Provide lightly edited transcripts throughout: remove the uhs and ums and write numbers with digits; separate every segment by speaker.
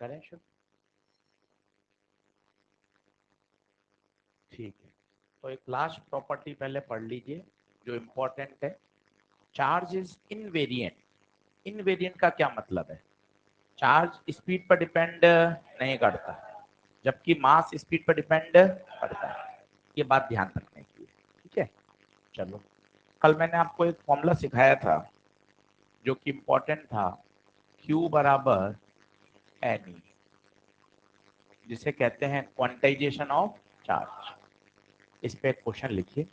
Speaker 1: करें शुरू? ठीक है, तो एक लास्ट प्रॉपर्टी पहले पढ़ लीजिए जो इम्पोर्टेंट है। Charge is invariant. इनवेरिएंट का क्या मतलब है? चार्ज स्पीड पर डिपेंड नहीं करता, जबकि मास स्पीड पर डिपेंड करता है। ये बात ध्यान रखने की है, ठीक है। चलो, कल मैंने आपको एक फॉर्मूला सिखाया था जो कि इम्पोर्टेंट था, Q बराबर एन, जिसे कहते हैं क्वांटाइजेशन ऑफ चार्ज। इस पे एक क्वेश्चन लिखिए।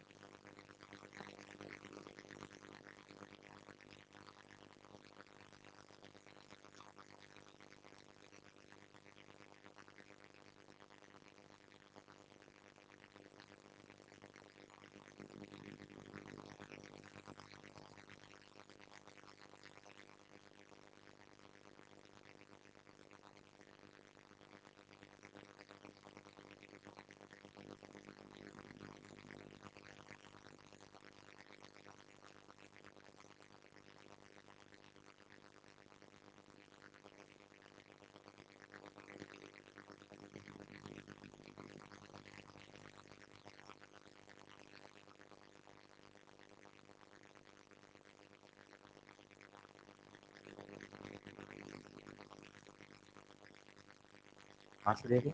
Speaker 1: कहाँ से देखिए,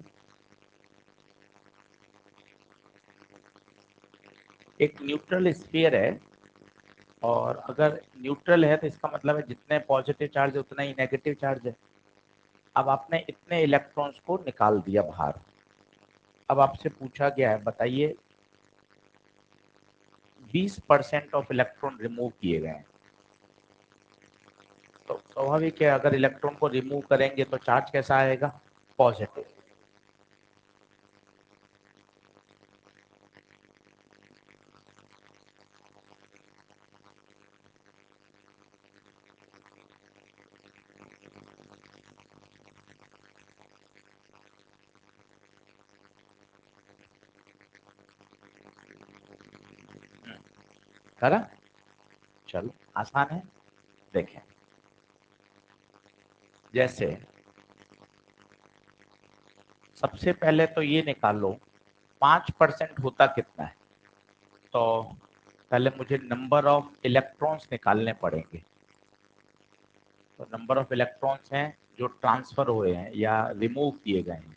Speaker 1: एक न्यूट्रल स्फीयर है, और अगर न्यूट्रल है तो इसका मतलब है जितने पॉजिटिव चार्ज है उतना ही नेगेटिव चार्ज है। अब आपने इतने इलेक्ट्रॉन्स को निकाल दिया बाहर। अब आपसे पूछा गया है, बताइए 20% ऑफ इलेक्ट्रॉन रिमूव किए गए हैं। तो स्वाभाविक है, अगर इलेक्ट्रॉन को रिमूव करेंगे तो चार्ज कैसा आएगा? पॉजिटिव। करा? चलो, आसान है, देखें। जैसे सबसे पहले तो ये निकालो 5% होता कितना है। तो पहले मुझे नंबर ऑफ इलेक्ट्रॉन्स निकालने पड़ेंगे। तो नंबर ऑफ इलेक्ट्रॉन्स हैं जो ट्रांसफर हुए हैं या रिमूव किए गए हैं,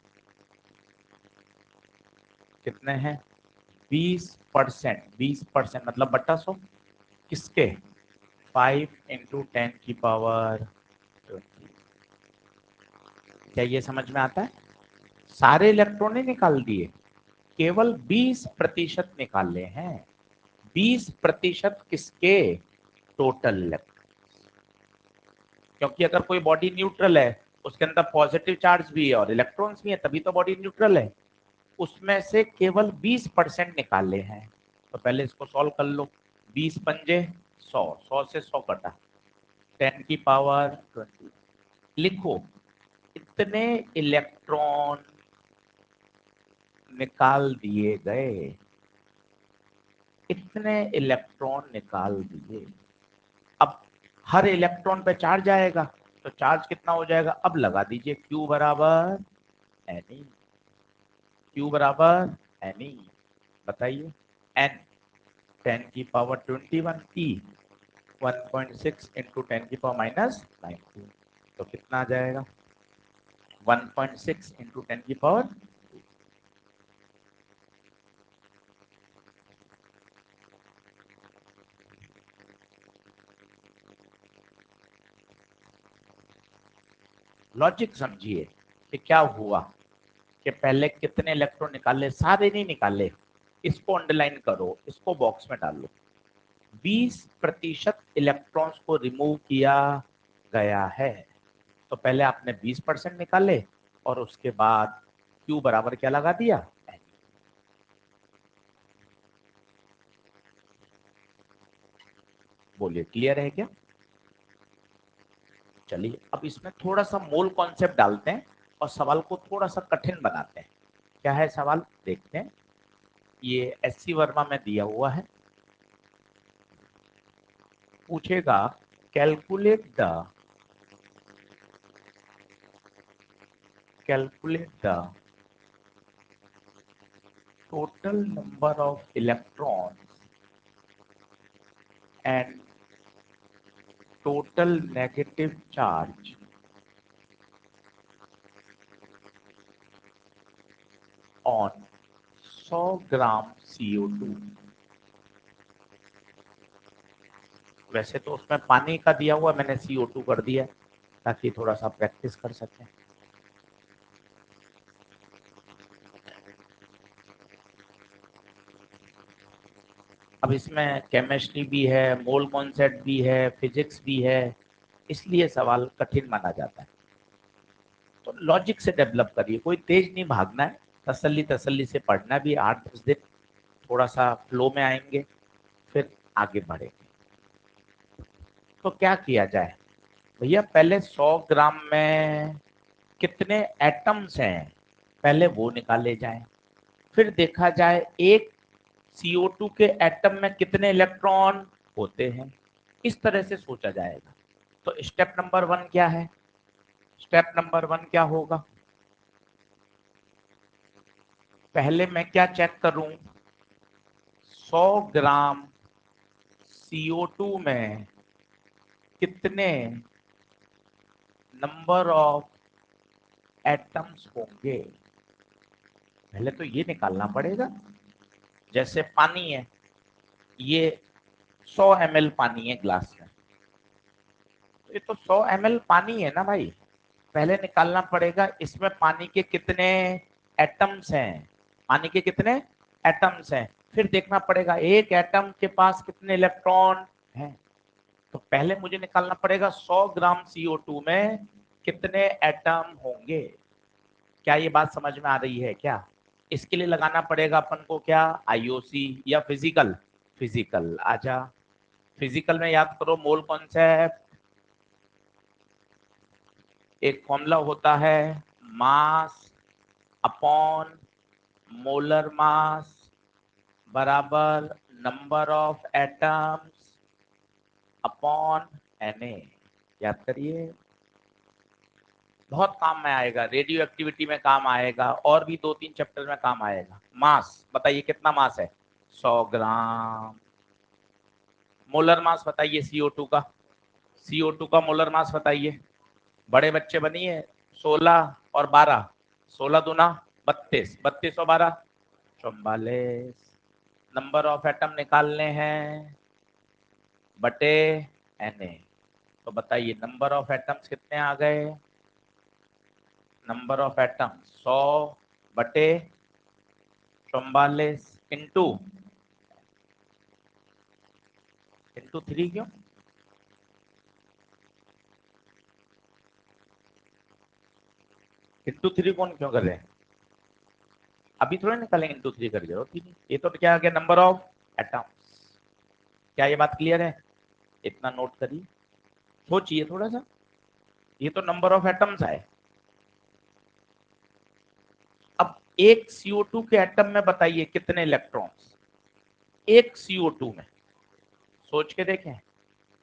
Speaker 1: कितने हैं? 20%। 20% मतलब बट्टा 100, किसके? 5 × 10⁻²0। क्या ये समझ में आता है? सारे इलेक्ट्रॉन नहीं निकाल दिए, केवल 20% निकाले हैं। 20% किसके? Total electron. क्योंकि अगर कोई बॉडी न्यूट्रल है, उसके अंदर पॉजिटिव चार्ज भी है और इलेक्ट्रॉन्स भी है, तभी तो बॉडी न्यूट्रल है। उसमें से केवल 20% निकाले हैं। तो पहले इसको सॉल्व कर लो। 20×5 = 100, 100 से 100 कटा, 10⁻20। लिखो, इतने इलेक्ट्रॉन निकाल दिए गए। इतने इलेक्ट्रॉन निकाल दिए। अब हर इलेक्ट्रॉन पे चार्ज आएगा, तो चार्ज कितना हो जाएगा? अब लगा दीजिए, Q बराबर एन। Q बराबर एन, बताइए। N 10⁻21, T 1.6 × 10⁻−19। तो कितना आ जाएगा? 1.6 × 10⁻। लॉजिक समझिए कि क्या हुआ, कि पहले कितने इलेक्ट्रॉन निकाले? सारे नहीं निकाले। इसको अंडरलाइन करो, इसको बॉक्स में डालो। 20% इलेक्ट्रॉन्स को रिमूव किया गया है। तो पहले आपने 20% निकाले और उसके बाद Q बराबर क्या लगा दिया? बोलिए, क्लियर है क्या? चलिए, अब इसमें थोड़ा सा मोल कॉन्सेप्ट डालते हैं और सवाल को थोड़ा सा कठिन बनाते हैं। क्या है सवाल, देखते हैं। ये SC वर्मा में दिया हुआ है। पूछेगा, calculate the calculate the total number of electrons and total negative charge on 100 gram CO2। वैसे तो उसमें पानी का दिया हुआ, मैंने CO2 कर दिया ताकि थोड़ा सा प्रैक्टिस कर सकें। अब इसमें केमिस्ट्री भी है, मोल कॉन्सेप्ट भी है, फिजिक्स भी है, इसलिए सवाल कठिन माना जाता है। तो लॉजिक से डेवलप करिए, कोई तेज नहीं भागना है, तसल्ली तसल्ली से पढ़ना भी। 8-10 दिन थोड़ा सा फ्लो में आएंगे, फिर आगे बढ़ेंगे। तो क्या किया जाए भैया, पहले 100 ग्राम में कितने एटम्स हैं पहले वो निकाले जाएं, फिर देखा जाए एक CO2 के एटम में कितने इलेक्ट्रॉन होते हैं। इस तरह से सोचा जाएगा। तो स्टेप नंबर 1 क्या है? स्टेप नंबर 1 क्या होगा? पहले मैं क्या चेक करूं, 100 ग्राम CO2 में कितने नंबर ऑफ एटम्स होंगे। पहले तो ये निकालना पड़ेगा। जैसे पानी है, ये 100 ml पानी है ग्लास में, ये तो 100 ml पानी है ना भाई। पहले निकालना पड़ेगा इसमें पानी के कितने एटम्स हैं, पानी के कितने एटम्स हैं। फिर देखना पड़ेगा एक एटम के पास कितने इलेक्ट्रॉन हैं। तो पहले मुझे निकालना पड़ेगा 100 ग्राम CO2 में कितने एटम होंगे। क्या ये बात समझ में आ रही है क्या? इसके लिए लगाना पड़ेगा अपन को क्या, IOC या फिजिकल। फिजिकल आजा, फिजिकल में याद करो मोल कॉन्सेप्ट। एक फॉर्मूला होता है मास अपॉन मोलर मास बराबर number of atoms upon Na। याद करिए, बहुत काम में आएगा, रेडियो एक्टिविटी में काम आएगा, और भी 2-3 चैप्टर में काम आएगा। मास बताइए कितना मास है? 100 ग्राम। मोलर मास बताइए CO2 का, CO2 का मोलर मास बताइए। बड़े बच्चे बनिए, 16 और 12, 16 दूना 32, 32 और 12 44। नंबर ऑफ एटम निकालने हैं बटे Na। तो बताइए नंबर ऑफ एटम्स कितने आ गए? नंबर ऑफ एटम 100 बटे 44 इंटू 3 क्यों? इंटू 3 कौन क्यों कर रहे हैं? अभी थोड़ा निकालेंगे, इंटू 3 कर जरूरत ही नहीं। ये तो क्या आ गया, नंबर ऑफ एटम्स। क्या ये बात क्लियर है? इतना नोट करिए, सोचिए थोड़ा सा। ये तो नंबर ऑफ एटम्स आए। अब एक CO2 के एटम में बताइए कितने इलेक्ट्रॉन्स, एक CO2 में। सोच के देखें,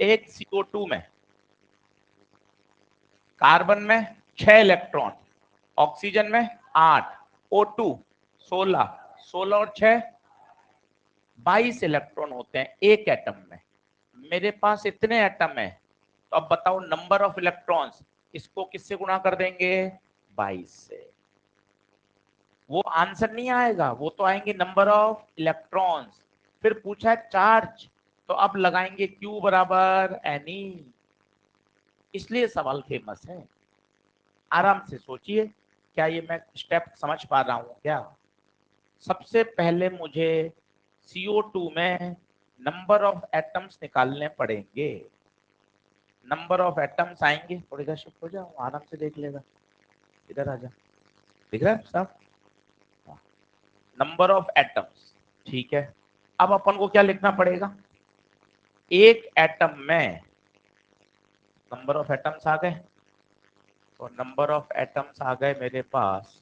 Speaker 1: एक CO2 में कार्बन में 6 इलेक्ट्रॉन, ऑक्सीजन में 8, O2 16, 16 और 6 22 इलेक्ट्रॉन होते हैं एक एटम में। मेरे पास इतने एटम है, तो अब बताओ नंबर ऑफ इलेक्ट्रॉन्स, इसको किससे गुणा कर देंगे? 22 से। वो आंसर नहीं आएगा, वो तो आएंगे नंबर ऑफ इलेक्ट्रॉन्स। फिर पूछा है चार्ज, तो अब लगाएंगे Q बराबर Ne। इसलिए सवाल फेमस है। आराम से सोचिए, क्या ये मैं स्टेप समझ पा रहा हूं क्या? सबसे पहले मुझे CO2 में नंबर ऑफ एटम्स निकालने पड़ेंगे। नंबर ऑफ एटम्स आएंगे, थोड़ी देर शिफ्ट हो जाओ, आराम से देख लेगा। इधर आ जा, दिख रहा है सब? नंबर ऑफ एटम्स, ठीक है। अब अपन को क्या लिखना पड़ेगा, एक एटम में नंबर ऑफ एटम्स आ गए, तो नंबर ऑफ एटम्स आ गए मेरे पास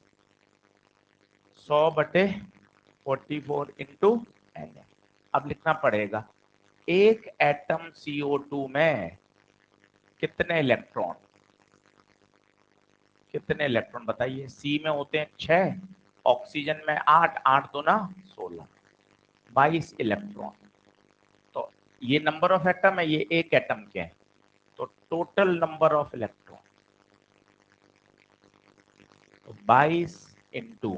Speaker 1: 100 बटे 44 इंटू Na। अब लिखना पड़ेगा एक एटम CO2 में कितने इलेक्ट्रॉन। कितने इलेक्ट्रॉन बताइए। सी में होते हैं 6, ऑक्सीजन में 8, 8 दूना 16, 22 इलेक्ट्रॉन। तो ये नंबर ऑफ एटम है, ये एक एटम के हैं, तो टोटल नंबर ऑफ इलेक्ट्रॉन तो 22 into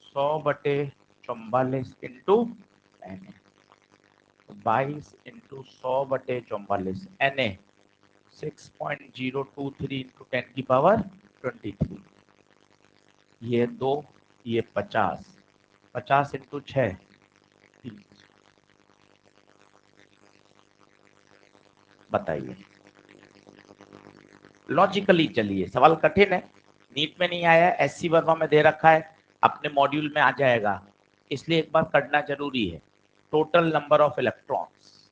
Speaker 1: 100/44 into N, 22 into 100/44 N, 6.023 into 10⁻23। ये 2, ये 50, 50 इंटू 6 3। बताइए लॉजिकली, चलिए सवाल कठिन है, नीट में नहीं आया, एससी वर्मा में दे रखा है, अपने मॉड्यूल में आ जाएगा, इसलिए एक बार करना जरूरी है। टोटल नंबर ऑफ इलेक्ट्रॉन्स,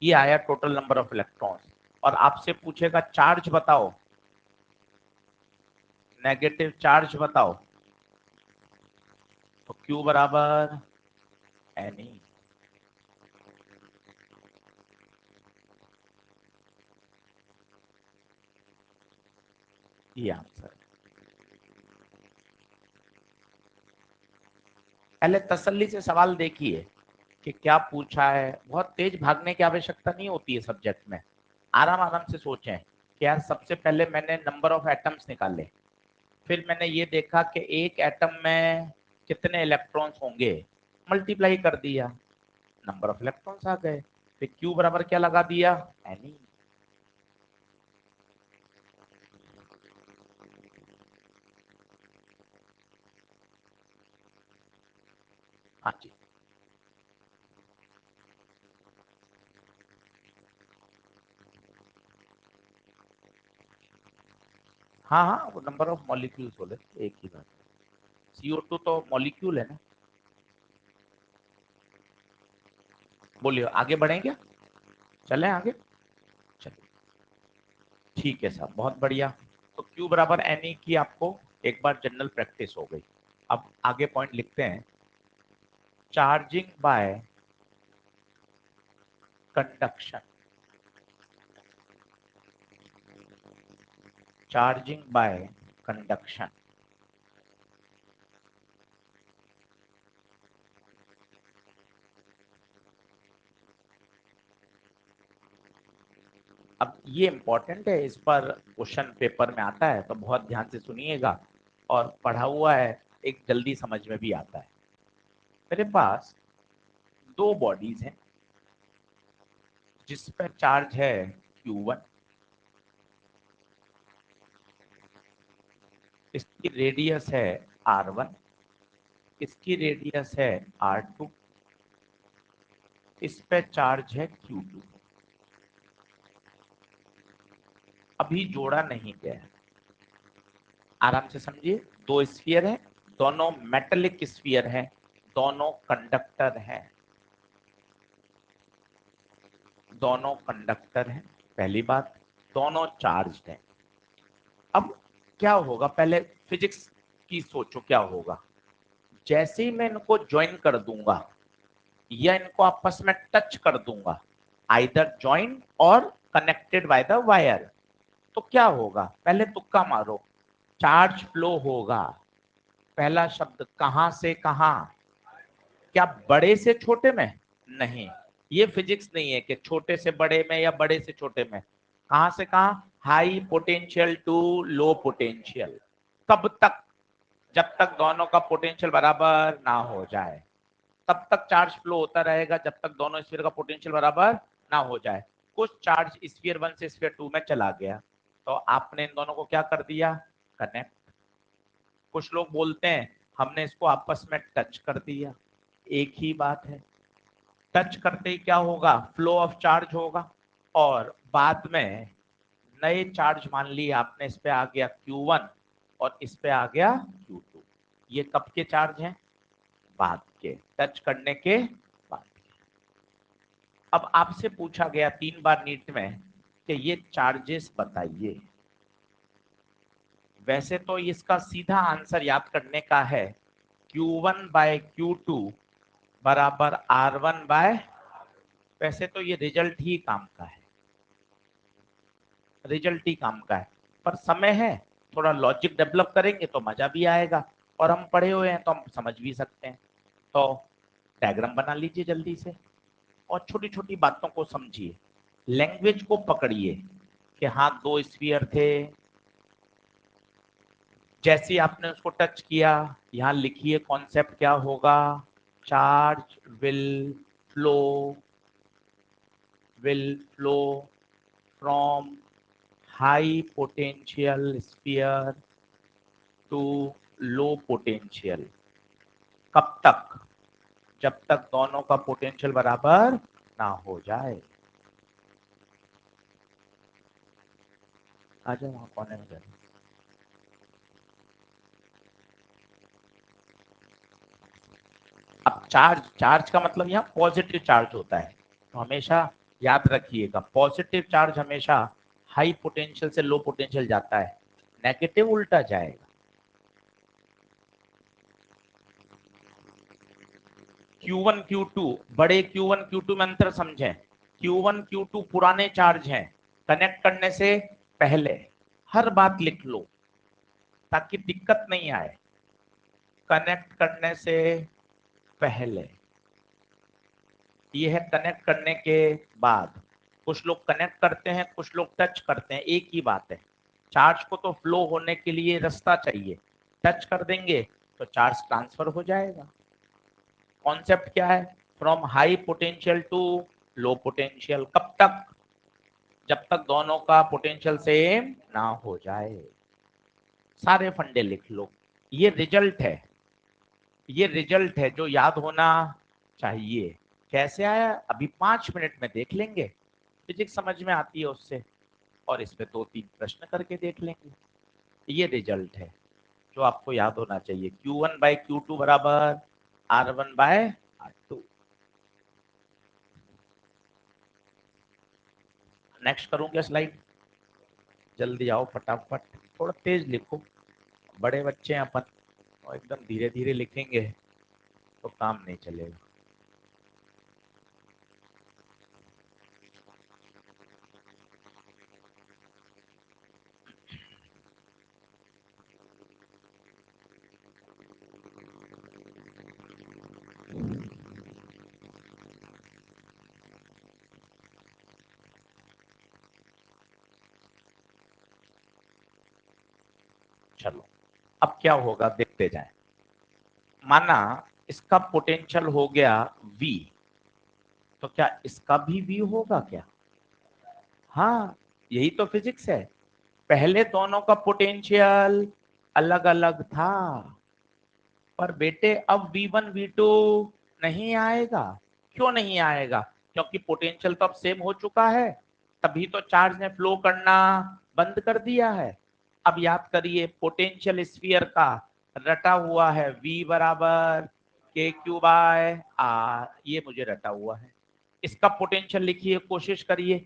Speaker 1: ये आया टोटल नंबर ऑफ इलेक्ट्रॉन्स, और आपसे पूछेगा चार्ज बताओ, नेगेटिव चार्ज बताओ, तो Q बराबर Ne। ये आंसर। पहले तसल्ली से सवाल देखिए कि क्या पूछा है, बहुत तेज भागने की आवश्यकता नहीं होती है सब्जेक्ट में, आराम आराम से सोचें कि यार सबसे पहले मैंने नंबर ऑफ एटम्स निकाले, फिर मैंने ये देखा कि एक एटम में कितने इलेक्ट्रॉन्स होंगे, मल्टीप्लाई कर दिया, नंबर ऑफ इलेक्ट्रॉन्स आ गए, फिर Q बराबर क्या लगा दिया, एनी। हाँ जी, हाँ हाँ, वो नंबर ऑफ मॉलिक्यूल्स बोले, एक ही बात। CO2 तो मॉलिक्यूल है ना। बोलिए आगे बढ़ें क्या, चलें आगे, चलिए ठीक है साहब, बहुत बढ़िया। तो Q बराबर Ne की आपको एक बार जनरल प्रैक्टिस हो गई। अब आगे पॉइंट लिखते हैं, charging by conduction, charging by conduction. अब ये इंपॉर्टेंट है, इस पर क्वेश्चन पेपर में आता है, तो बहुत ध्यान से सुनिएगा, और पढ़ा हुआ है, एक जल्दी समझ में भी आता है। मेरे पास दो बॉडीज हैं जिस पर चार्ज है Q1, इसकी रेडियस है R1, इसकी रेडियस है R2, इस पे चार्ज है Q2। अभी जोड़ा नहीं गया, आराम से समझिए, दो स्फीयर है, दोनों मेटेलिक स्फीयर है, दोनों कंडक्टर है, दोनों कंडक्टर है, पहली बात, दोनों चार्ज है। अब क्या होगा, पहले फिजिक्स की सोचो क्या होगा, जैसे ही मैं इनको ज्वाइन कर दूंगा या इनको आपस में टच कर दूंगा, आइदर ज्वाइन और कनेक्टेड बाय द वायर, तो क्या होगा, पहले तुक्का मारो, चार्ज फ्लो होगा। पहला शब्द कहां से कहां, क्या बड़े से छोटे में, नहीं, ये फिजिक्स नहीं है कि छोटे से बड़े में या बड़े से छोटे में, कहां से कहां, high potential to low potential, तब तक जब तक दोनों का पोटेंशियल बराबर ना हो जाए, तब तक चार्ज फ्लो होता रहेगा, जब तक दोनों स्फीयर का पोटेंशियल बराबर ना हो जाए। कुछ चार्ज स्फीयर 1 से स्फीयर 2 में चला गया, तो आपने इन दोनों को क्या कर दिया, कनेक्ट। कुछ लोग बोलते हैं हमने इसको आपस में टच कर दिया, एक ही बात है, टच करते ही क्या होगा, फ्लो ऑफ चार्ज होगा, और बाद में नए चार्ज, मान ली आपने, इस पे आ गया Q1 और इस पे आ गया Q2, ये कब के चार्ज हैं, बाद के, टच करने के बाद। अब आपसे पूछा गया 3 बार नीट में कि ये चार्जेस बताइए, वैसे तो इसका सीधा आंसर याद करने का है, Q1 बाय Q2 बराबर R1 बाय, वैसे तो ये रिजल्ट ही काम का है, रिजल्ट ही काम का है, पर समय है थोड़ा लॉजिक डेवलप करेंगे तो मजा भी आएगा, और हम पढ़े हुए हैं तो हम समझ भी सकते हैं। तो डायग्राम बना लीजिए जल्दी से और छोटी छोटी बातों को समझिए, लैंग्वेज को पकड़िए कि हाँ 2 स्फीयर थे, जैसे ही आपने उसको टच किया यहाँ लिखिए कॉन्सेप्ट क्या होगा, charge flow will flow from high potential sphere to low potential। कब तक? जब तक दोनों का पोटेंशियल बराबर ना हो जाए। आ जाओ वहां कोने में जाए। अब चार्ज का मतलब यहाँ पॉजिटिव चार्ज होता है, तो हमेशा याद रखिएगा पॉजिटिव चार्ज हमेशा हाई पोटेंशियल से लो पोटेंशियल जाता है, नेगेटिव उल्टा जाएगा। Q1 Q2, बड़े Q1 Q2 में अंतर समझें। Q1 Q2 पुराने चार्ज हैं, कनेक्ट करने से पहले हर बात लिख लो ताकि दिक्कत नहीं आए। कनेक्ट करने से पहले, ये है कनेक्ट करने के बाद। कुछ लोग कनेक्ट करते हैं, कुछ लोग टच करते हैं, एक ही बात है। चार्ज को तो फ्लो होने के लिए रास्ता चाहिए, टच कर देंगे तो चार्ज ट्रांसफर हो जाएगा। कॉन्सेप्ट क्या है? From high potential to low potential. कब तक? जब तक दोनों का पोटेंशियल सेम ना हो जाए। सारे फंडे लिख लो। ये रिजल्ट है, ये रिजल्ट है जो याद होना चाहिए। कैसे आया अभी 5 मिनट में देख लेंगे, फिजिक्स समझ में आती है उससे, और इस पे 2-3 प्रश्न करके देख लेंगे। ये रिजल्ट है जो आपको याद होना चाहिए। Q1/Q2 बराबर R1/R2। नेक्स्ट करूं क्या स्लाइड? जल्दी आओ फटाफट, थोड़ा तेज लिखो, बड़े बच्चे हैं अपन, और एकदम धीरे धीरे लिखेंगे तो काम नहीं चलेगा। चलो अब क्या होगा देखते जाएं। माना इसका पोटेंशियल हो गया V, तो क्या इसका भी V होगा क्या? हाँ, यही तो फिजिक्स है। पहले दोनों का पोटेंशियल अलग अलग था, पर बेटे अब V1 V2 नहीं आएगा। क्यों नहीं आएगा? क्योंकि पोटेंशियल तो अब सेम हो चुका है, तभी तो चार्ज ने फ्लो करना बंद कर दिया है। अब याद करिए पोटेंशियल स्फीयर का रटा हुआ है V बराबर KQ/R, ये मुझे रटा हुआ है। इसका पोटेंशियल लिखिए, कोशिश करिए।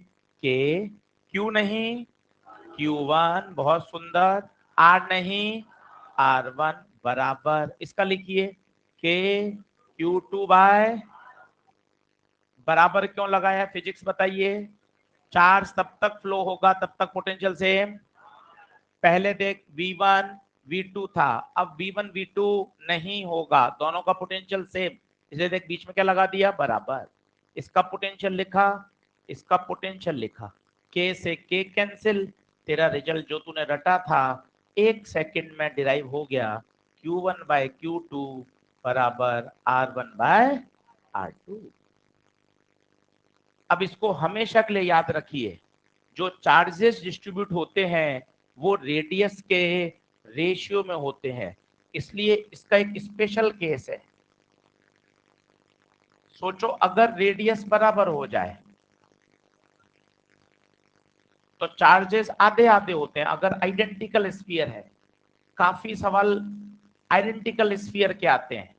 Speaker 1: K Q नहीं Q1, बहुत सुंदर। R नहीं R1 बराबर, इसका लिखिए K Q2/, बराबर क्यों लगाया फिजिक्स बताइए? चार्ज तब तक फ्लो होगा तब तक पोटेंशियल सेम। पहले देख V1 V2 था, अब V1 V2 नहीं होगा, दोनों का पोटेंशियल सेम, इसलिए देख बीच में क्या लगा दिया, बराबर। इसका पोटेंशियल लिखा, इसका पोटेंशियल लिखा, K से K कैंसिल, तेरा रिजल्ट जो तूने रटा था 1 सेकंड में डिराइव हो गया। Q1/Q2 बराबर R1/R2। अब इसको हमेशा के लिए याद रखिए, जो चार्जेस डिस्ट्रीब्यूट होते हैं वो रेडियस के रेशियो में होते हैं, इसलिए इसका एक स्पेशल केस है। सोचो अगर रेडियस बराबर हो जाए तो चार्जेस आधे आधे होते हैं। अगर आइडेंटिकल स्फीयर है, काफी सवाल आइडेंटिकल स्फीयर के आते हैं,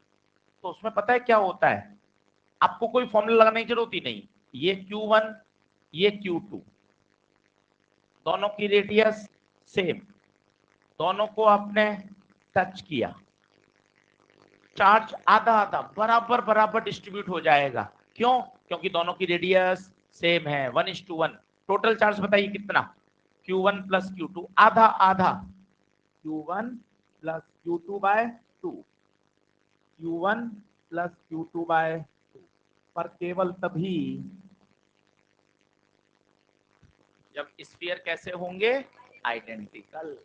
Speaker 1: तो उसमें पता है क्या होता है, आपको कोई फॉर्मूला लगाने की जरूरत ही नहीं। ये Q1, ये Q2, दोनों की रेडियस सेम, दोनों को आपने टच किया, चार्ज आधा आधा बराबर बराबर डिस्ट्रीब्यूट हो जाएगा। क्यों? क्योंकि दोनों की रेडियस सेम है, 1:1। टोटल चार्ज बताइए कितना? Q1 + Q2, आधा आधा। Q1 plus Q2 bye 2, Q1 plus Q2 bye 2, पर केवल तभी जब स्फीयर कैसे होंगे, आइडेंटिकल।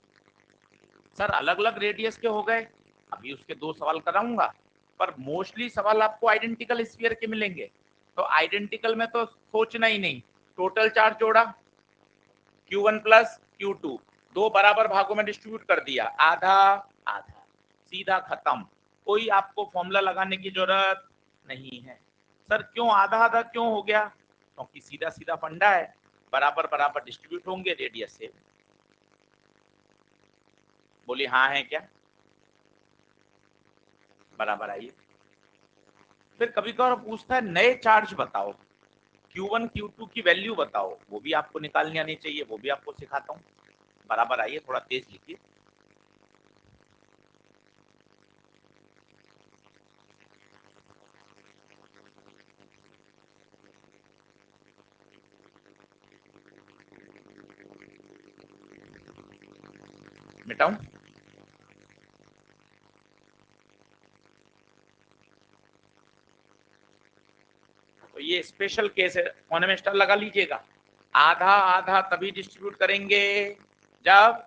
Speaker 1: सर अलग अलग रेडियस के हो गए, अभी उसके 2 सवाल कराऊंगा, पर मोस्टली सवाल आपको आइडेंटिकल स्फीयर के मिलेंगे। तो आइडेंटिकल में तो सोचना ही नहीं, टोटल चार्ज जोड़ा Q1 प्लस Q2, 2 बराबर भागों में डिस्ट्रीब्यूट कर दिया, आधा आधा, सीधा खत्म। कोई आपको फॉर्मूला लगाने की जरूरत नहीं है। सर क्यों आधा आधा क्यों हो गया? क्योंकि सीधा सीधा फंडा है, बराबर बराबर डिस्ट्रीब्यूट होंगे रेडियस से। बोली हाँ है क्या? बराबर आइए। फिर कभी कभार पूछता है नए चार्ज बताओ, Q1 Q2 की वैल्यू बताओ, वो भी आपको निकालनी आनी चाहिए, वो भी आपको सिखाता हूँ। बराबर आइए, थोड़ा तेज लिखिए। मिटाऊं? तो ये स्पेशल केस है, कोने में स्टार लगा लीजिएगा। आधा आधा तभी डिस्ट्रीब्यूट करेंगे जब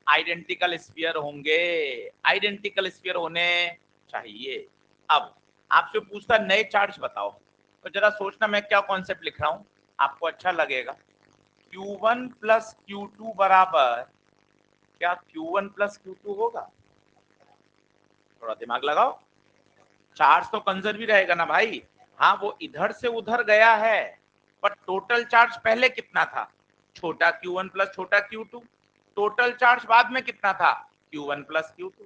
Speaker 1: आइडेंटिकल स्फीयर होंगे, आइडेंटिकल स्फीयर होने चाहिए। अब आपसे पूछता नए चार्ज बताओ, तो जरा सोचना मैं क्या कॉन्सेप्ट लिख रहा हूं, आपको अच्छा लगेगा। Q1 प्लस Q2 बराबर, क्या Q1 प्लस Q2 होगा? थोड़ा दिमाग लगाओ, चार्ज तो कंजर्व ही रहेगा ना भाई। हाँ वो इधर से उधर गया है, पर टोटल चार्ज पहले कितना था? छोटा Q1 प्लस छोटा Q2। टोटल चार्ज बाद में कितना था? Q1 plus Q2।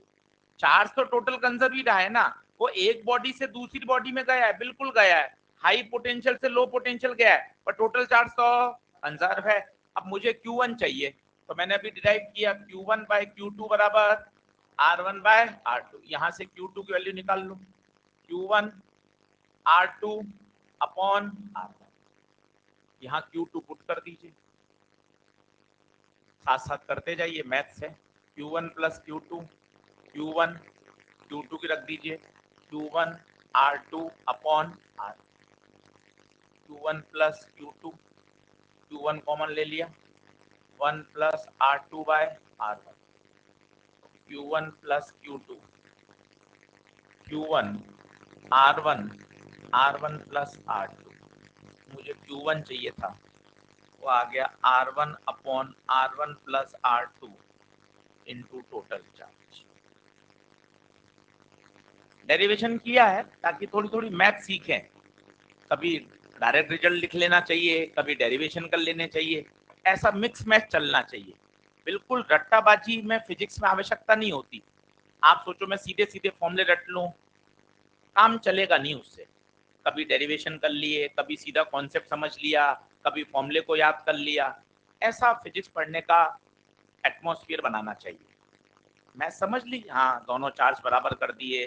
Speaker 1: चार्ज तो टोटल कंजर्व ही रहा है ना, वो एक बॉडी से दूसरी बॉडी में गया है, बिल्कुल गया है, हाई पोटेंशियल से लो पोटेंशियल गया है, पर टोटल चार्ज तो कंजर्व है। अब मुझे Q1 चाहिए, तो मैंने अभी डिराइव किया Q1 बाय Q2 बराबर R1 बाय R2, यहां से Q2 की वैल्यू निकाल लूं, Q1 R2 अपॉन R1, यहाँ Q2 पुट कर दीजिए, साथ साथ करते जाइए मैथ से। Q1 plus Q2, Q1 Q2 की रख दीजिए, Q1 R2 upon R, Q1 plus Q2, Q1 common ले लिया, 1 plus R2 bye R1, Q1 plus Q2, Q1 R1, R1 plus R2, मुझे Q1 चाहिए था, वो आ गया R1 upon R1 plus R2 into total charge. Derivation किया है ताकि थोड़ी थोड़ी मैथ सीखें, कभी डायरेक्ट रिजल्ट लिख लेना चाहिए, कभी डेरिवेशन कर लेने चाहिए, ऐसा मिक्स मैच चलना चाहिए। बिल्कुल रट्टाबाजी में फिजिक्स में आवश्यकता नहीं होती। आप सोचो मैं सीधे सीधे फॉर्मूले रट लूं, काम चलेगा नहीं उससे। कभी डेरिवेशन कर लिए, कभी सीधा कॉन्सेप्ट समझ लिया, कभी फॉर्मूले को याद कर लिया, ऐसा फिजिक्स पढ़ने का एटमॉस्फेयर बनाना चाहिए। मैं समझ ली, हाँ दोनों चार्ज बराबर कर दिए,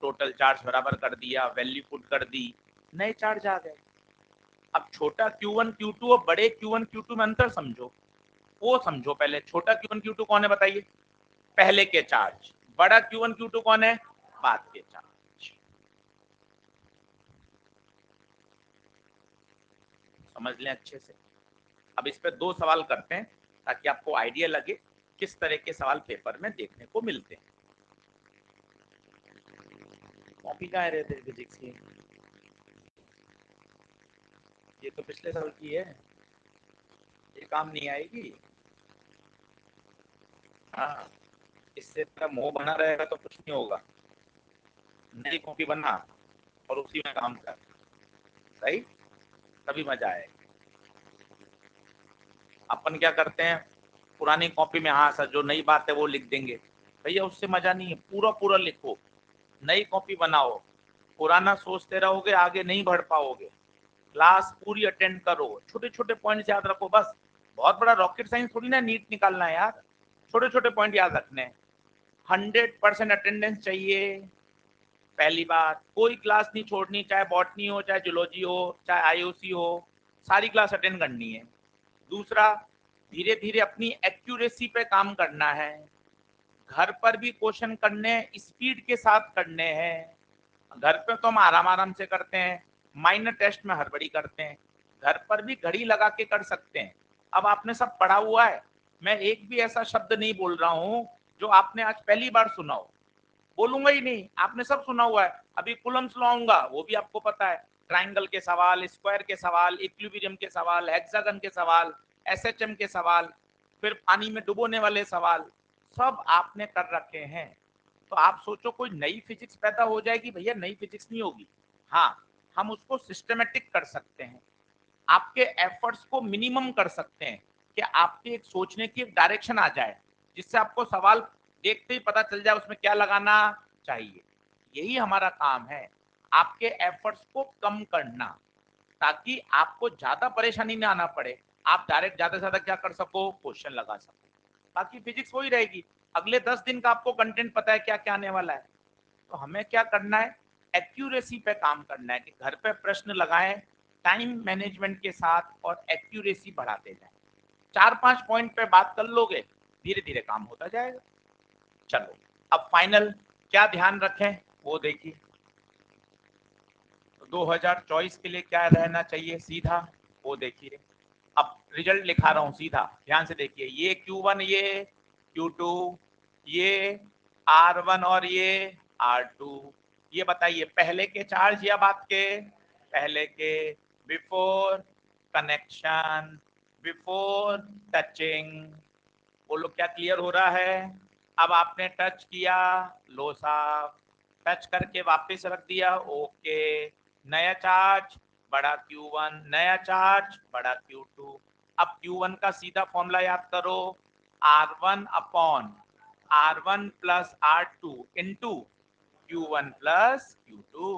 Speaker 1: टोटल चार्ज बराबर कर दिया, वैल्यू पुट कर दी, नए चार्ज आ गए। अब छोटा Q1 Q2 और बड़े Q1 Q2 में अंतर समझो, वो समझो पहले। छोटा Q1 Q2 कौन है बताइए? पहले के चार्ज। बड़ा Q1 Q2 कौन है? बाद के चार्ज। समझ लें अच्छे से। अब इस पे 2 सवाल करते हैं ताकि आपको आइडिया लगे किस तरह के सवाल पेपर में देखने को मिलते हैं। कॉपी कहाँ रहे थे फिजिक्स की? ये तो पिछले साल की है, ये काम नहीं आएगी। हाँ, इससे तेरा मोह बना रहेगा तो कुछ नहीं होगा। नई कॉपी बना और उसी में काम कर, सही, तभी मजा आएगा। अपन क्या करते हैं, पुरानी कॉपी में हाँ सर जो नई बात है वो लिख देंगे, भैया उससे मजा नहीं है, पूरा पूरा लिखो, नई कॉपी बनाओ। पुराना सोचते रहोगे आगे नहीं बढ़ पाओगे। क्लास पूरी अटेंड करो, छोटे छोटे पॉइंट्स याद रखो बस। बहुत बड़ा रॉकेट साइंस थोड़ी ना नीट निकालना है यार, छोटे छोटे पॉइंट याद रखने हैं। 100% अटेंडेंस चाहिए। पहली बात, कोई क्लास नहीं छोड़नी, चाहे बॉटनी हो, चाहे जूलॉजी हो, चाहे आईओसी हो, सारी क्लास अटेंड करनी है। दूसरा, धीरे धीरे अपनी एक्यूरेसी पे काम करना है। घर पर भी क्वेश्चन करने हैं, स्पीड के साथ करने हैं। घर पे तो हम आराम आराम से करते हैं, माइनर टेस्ट में हड़बड़ी करते हैं। घर पर भी घड़ी लगा के कर सकते हैं। अब आपने सब पढ़ा हुआ है, मैं एक भी ऐसा शब्द नहीं बोल रहा हूं जो आपने आज पहली बार सुना हो, बोलूंगा ही नहीं, आपने सब सुना हुआ है। अभी कुलम्स लॉ आऊंगा, वो भी आपको पता है, ट्राइंगल के सवाल, स्क्वायर के सवाल, इक्विलिब्रियम के सवाल, हेक्सागन के सवाल, एसएचएम के सवाल, फिर पानी में डुबोने वाले सवाल, सब आपने कर रखे हैं। तो आप सोचो कोई नई फिजिक्स पैदा हो जाएगी? भैया नई फिजिक्स नहीं होगी। हाँ, हम उसको सिस्टमेटिक कर सकते हैं, आपके एफर्ट्स को मिनिमम कर सकते हैं कि आपके एक सोचने की एक डायरेक्शन आ जाए, जिससे आपको सवाल देखते ही पता चल जाए उसमें क्या लगाना चाहिए। यही हमारा काम है, आपके एफर्ट्स को कम करना, ताकि आपको ज्यादा परेशानी ना आना पड़े। आप डायरेक्ट ज्यादा से ज्यादा क्या कर सको, क्वेश्चन लगा सको। बाकी फिजिक्स वही रहेगी, अगले 10 दिन का आपको कंटेंट पता है क्या क्या आने वाला है। तो हमें क्या करना है, एक्यूरेसी पे काम करना है कि घर पे प्रश्न लगाएं, टाइम मैनेजमेंट के साथ, और एक्यूरेसी बढ़ाते जाएं। 4-5 पॉइंट पे बात कर लोगे, धीरे धीरे काम होता जाएगा। चलो, अब फाइनल क्या ध्यान रखें वो देखिए। 2024 के लिए क्या रहना चाहिए सीधा, वो देखिए। अब रिजल्ट लिखा रहा हूं सीधा, ध्यान से देखिए। ये Q1, ये Q2, ये R1 और ये R2। ये बताइए पहले के चार्ज या बाद के? पहले के। Before connection, before touching. बोलो क्या क्लियर हो रहा है? अब आपने टच किया, लो साहब, टच करके वापस रख दिया, ओके। नया चार्ज बड़ा Q1, नया चार्ज बड़ा Q2। अब Q1 का सीधा फॉर्मूला याद करो, R1 upon R1 plus R2 into Q1 plus Q2।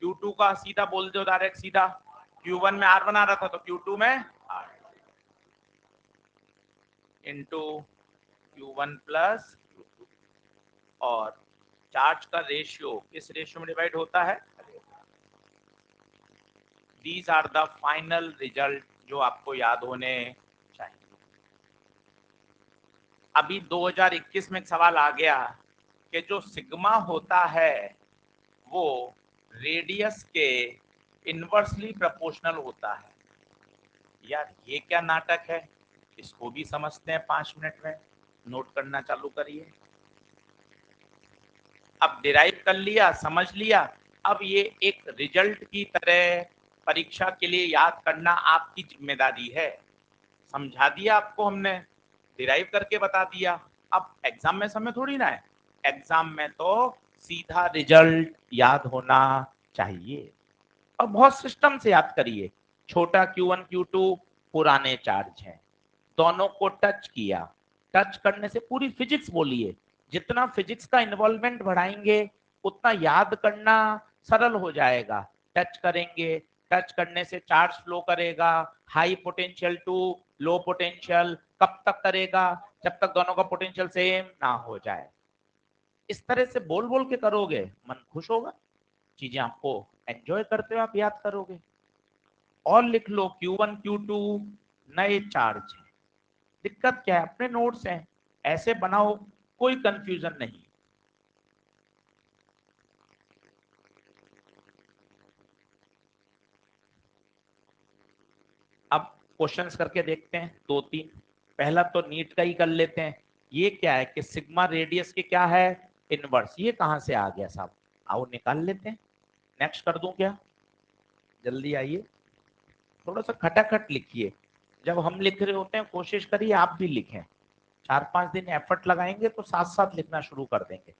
Speaker 1: Q2 का सीधा बोल दो डायरेक्ट, सीधा Q1 में R1 आ रहा था तो Q2 में R2 into Q1 plus Q2। और चार्ज का रेशियो किस रेशियो में डिवाइड होता है? These are the final result जो आपको याद होने चाहिए। अभी 2021 में एक सवाल आ गया कि जो सिग्मा होता है वो रेडियस के इनवर्सली प्रोपोर्शनल होता है। यार ये क्या नाटक है, इसको भी समझते हैं 5 मिनट में। नोट करना चालू करिए। अब डिराइव कर लिया, समझ लिया। अब ये एक रिजल्ट की तरह परीक्षा के लिए याद करना आपकी जिम्मेदारी है। समझा दिया आपको हमने, डिराइव करके बता दिया। अब एग्जाम में समय थोड़ी ना है, एग्जाम में तो सीधा रिजल्ट याद होना चाहिए। और बहुत सिस्टम से याद करिए। छोटा Q1 Q2 पुराने चार्ज हैं, दोनों को टच किया, टच करने से पूरी फिजिक्स बोलिए। जितना फिजिक्स का इन्वॉल्वमेंट बढ़ाएंगे उतना याद करना सरल हो जाएगा। टच करेंगे, टच करने से चार्ज फ्लो करेगा, high potential to low potential. कब तक करेगा? जब तक दोनों का पोटेंशियल सेम ना हो जाए। इस तरह से बोल बोल के करोगे, मन खुश होगा, चीजें आपको एंजॉय करते हुए आप याद करोगे। और लिख लो Q1 Q2 नए चार्ज है। दिक्कत क्या है, अपने नोट्स हैं, ऐसे बनाओ, कोई कंफ्यूजन नहीं। अब क्वेश्चंस करके देखते हैं 2-3। पहला तो नीट का ही कर लेते हैं। ये क्या है कि सिग्मा रेडियस के क्या है, इनवर्स। ये कहां से आ गया साहब, आओ निकाल लेते हैं। नेक्स्ट कर दूं क्या? जल्दी आइए, थोड़ा सा खटाखट लिखिए। जब हम लिख रहे होते हैं कोशिश करिए आप भी लिखें। 4-5 दिन एफर्ट लगाएंगे तो साथ साथ लिखना शुरू कर देंगे।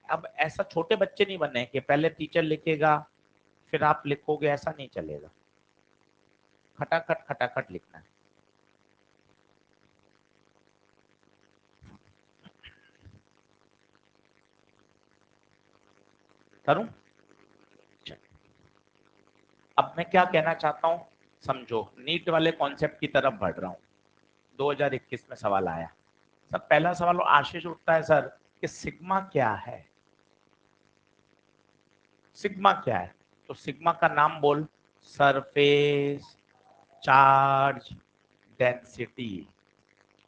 Speaker 1: अब ऐसा छोटे बच्चे नहीं बने कि पहले टीचर लिखेगा फिर आप लिखोगे, ऐसा नहीं चलेगा। खटाखट खटाखट लिखना है। करूं? अब मैं क्या कहना चाहता हूं, समझो। नीट वाले कॉन्सेप्ट की तरफ बढ़ रहा हूं। 2021 में सवाल आया, सर पहला सवाल आशीष उठता है सर कि सिग्मा क्या है। सिग्मा क्या है? तो सिग्मा का नाम बोल, सरफेस चार्ज डेंसिटी।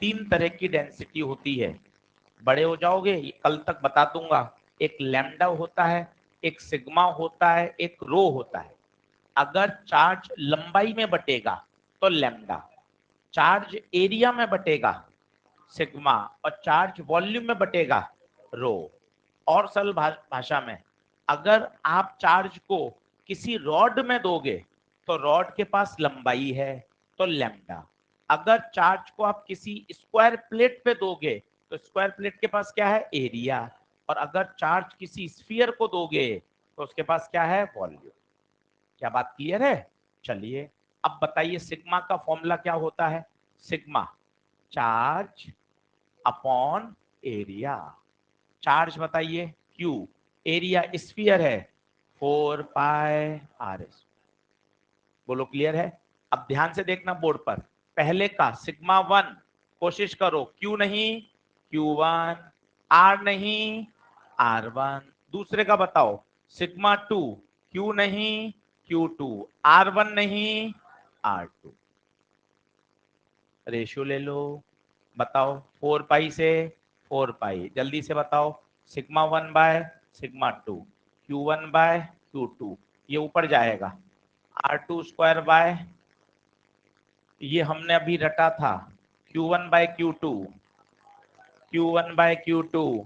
Speaker 1: 3 तरह की डेंसिटी होती है। बड़े हो जाओगे, कल तक बता दूंगा। एक लैम्डा होता है, एक सिग्मा होता है, एक रो होता है। अगर चार्ज लंबाई में बटेगा तो लैम्डा, चार्ज एरिया में बटेगा सिग्मा, और चार्ज वॉल्यूम में बटेगा रो। और सरल भाषा में, अगर आप चार्ज को किसी रॉड में दोगे तो रॉड के पास लंबाई है तो लैम्डा। अगर चार्ज को आप किसी स्क्वायर प्लेट पे दोगे तो स्क्वायर प्लेट के पास क्या है, एरिया। और अगर चार्ज किसी स्फीयर को दोगे तो उसके पास क्या है, वॉल्यूम। क्या बात क्लियर है? चलिए अब बताइए सिग्मा का फॉर्मूला क्या होता है। Sigma charge upon area. Charge बताइए क्यू, एरिया स्फीयर है 4πr²। बोलो क्लियर है? अब ध्यान से देखना बोर्ड पर, पहले का सिग्मा 1 कोशिश करो, क्यू नहीं Q1, आर नहीं R1। दूसरे का बताओ सिग्मा 2, क्यू नहीं Q2, R1 नहीं R2। रेशियो ले लो, बताओ 4 पाई से 4 पाई, जल्दी से बताओ। Sigma 1 by sigma 2, Q1 bye Q2, ये ऊपर जाएगा। R2² बाय, ये हमने अभी रटा था, Q1 bye Q2, Q1 bye Q2,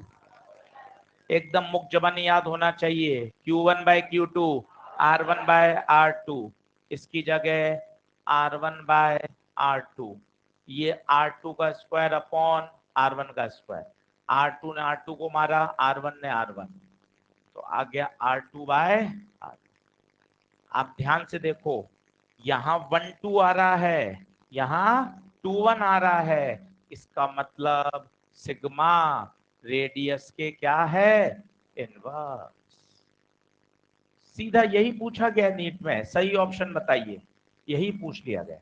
Speaker 1: एकदम मुख जबानी याद होना चाहिए। Q1 bye Q2, R1 bye R2, इसकी जगह R1 बाय R2, ये R2 का स्क्वायर अपॉन R1 का स्क्वायर। R2 ने R2 को मारा, R1 ने R1, तो आ गया R2 बाय R। आप ध्यान से देखो, यहाँ 1 2 आ रहा है, यहाँ 2 1 आ रहा है। इसका मतलब सिग्मा रेडियस के क्या है, इनवर्स। सीधा यही पूछा गया नीट में, सही ऑप्शन बताइए, यही पूछ लिया गया।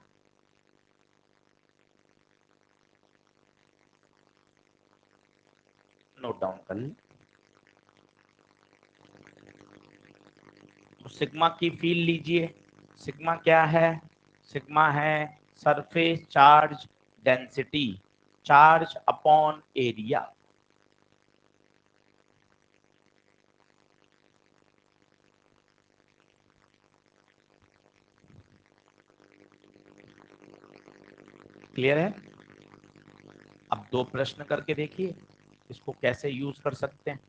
Speaker 1: नोट डाउन कर ली। तो सिग्मा की फील लीजिए। सिग्मा क्या है? सिग्मा है surface charge density, charge upon area. Clear है? अब दो प्रश्न करके देखिए इसको कैसे यूज कर सकते हैं।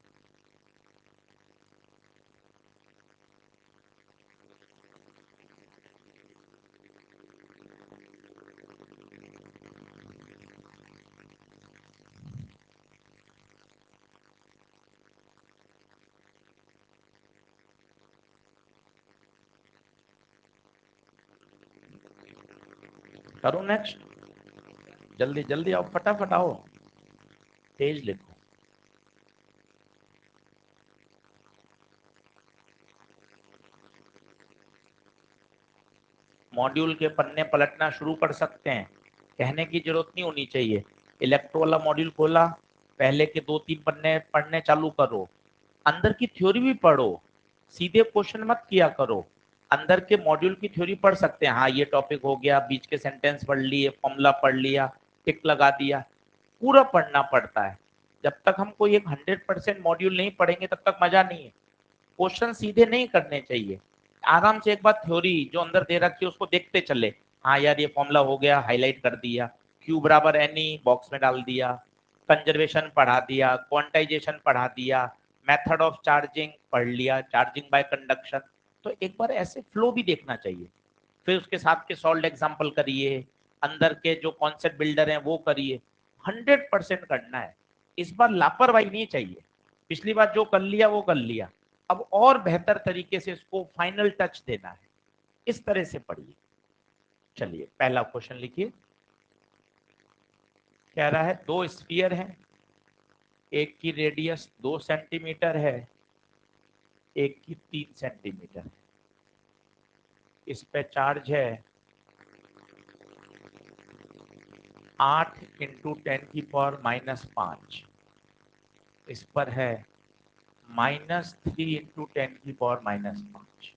Speaker 1: करो नेक्स्ट, जल्दी जल्दी आओ, फटाफट आओ, तेज लिखो। मॉड्यूल के पन्ने पलटना शुरू कर सकते हैं, कहने की जरूरत नहीं होनी चाहिए। इलेक्ट्रो वाला मॉड्यूल खोला, पहले के 2 3 पन्ने पढ़ने चालू करो, अंदर की थ्योरी भी पढ़ो, सीधे क्वेश्चन मत किया करो। अंदर के मॉड्यूल की थ्योरी पढ़ सकते हैं, हाँ ये टॉपिक हो गया, बीच के सेंटेंस पढ़ लिए, फॉर्मूला पढ़ लिया, टिक लगा दिया, पूरा पढ़ना पड़ता है। जब तक हम कोई एक 100% मॉड्यूल नहीं पढ़ेंगे तब तक मजा नहीं है। क्वेश्चन सीधे नहीं करने चाहिए, आराम से एक बार थ्योरी जो अंदर दे रखी है उसको देखते चले। हाँ यार ये फॉर्मूला हो गया, हाईलाइट कर दिया, क्यू बराबर एन ई बॉक्स में डाल दिया, कंजर्वेशन पढ़ा दिया, क्वांटाइजेशन पढ़ा दिया, मेथड ऑफ चार्जिंग पढ़ लिया, चार्जिंग बाय कंडक्शन। तो एक बार ऐसे फ्लो भी देखना चाहिए, फिर उसके साथ के सॉल्व एग्जाम्पल करिए, अंदर के जो कॉन्सेप्ट बिल्डर हैं वो करिए। 100% करना है, इस बार लापरवाही नहीं चाहिए। पिछली बार जो कर लिया वो कर लिया, अब और बेहतर तरीके से इसको फाइनल टच देना है, इस तरह से पढ़िए। चलिए पहला क्वेश्चन लिखिए। कह रहा है दो स्फीयर हैं, एक की रेडियस 2 सेंटीमीटर है, एक की 3 सेंटीमीटर है। इस पे चार्ज है 8 × 10⁻⁵। इस पर है -3 × 10⁻⁵।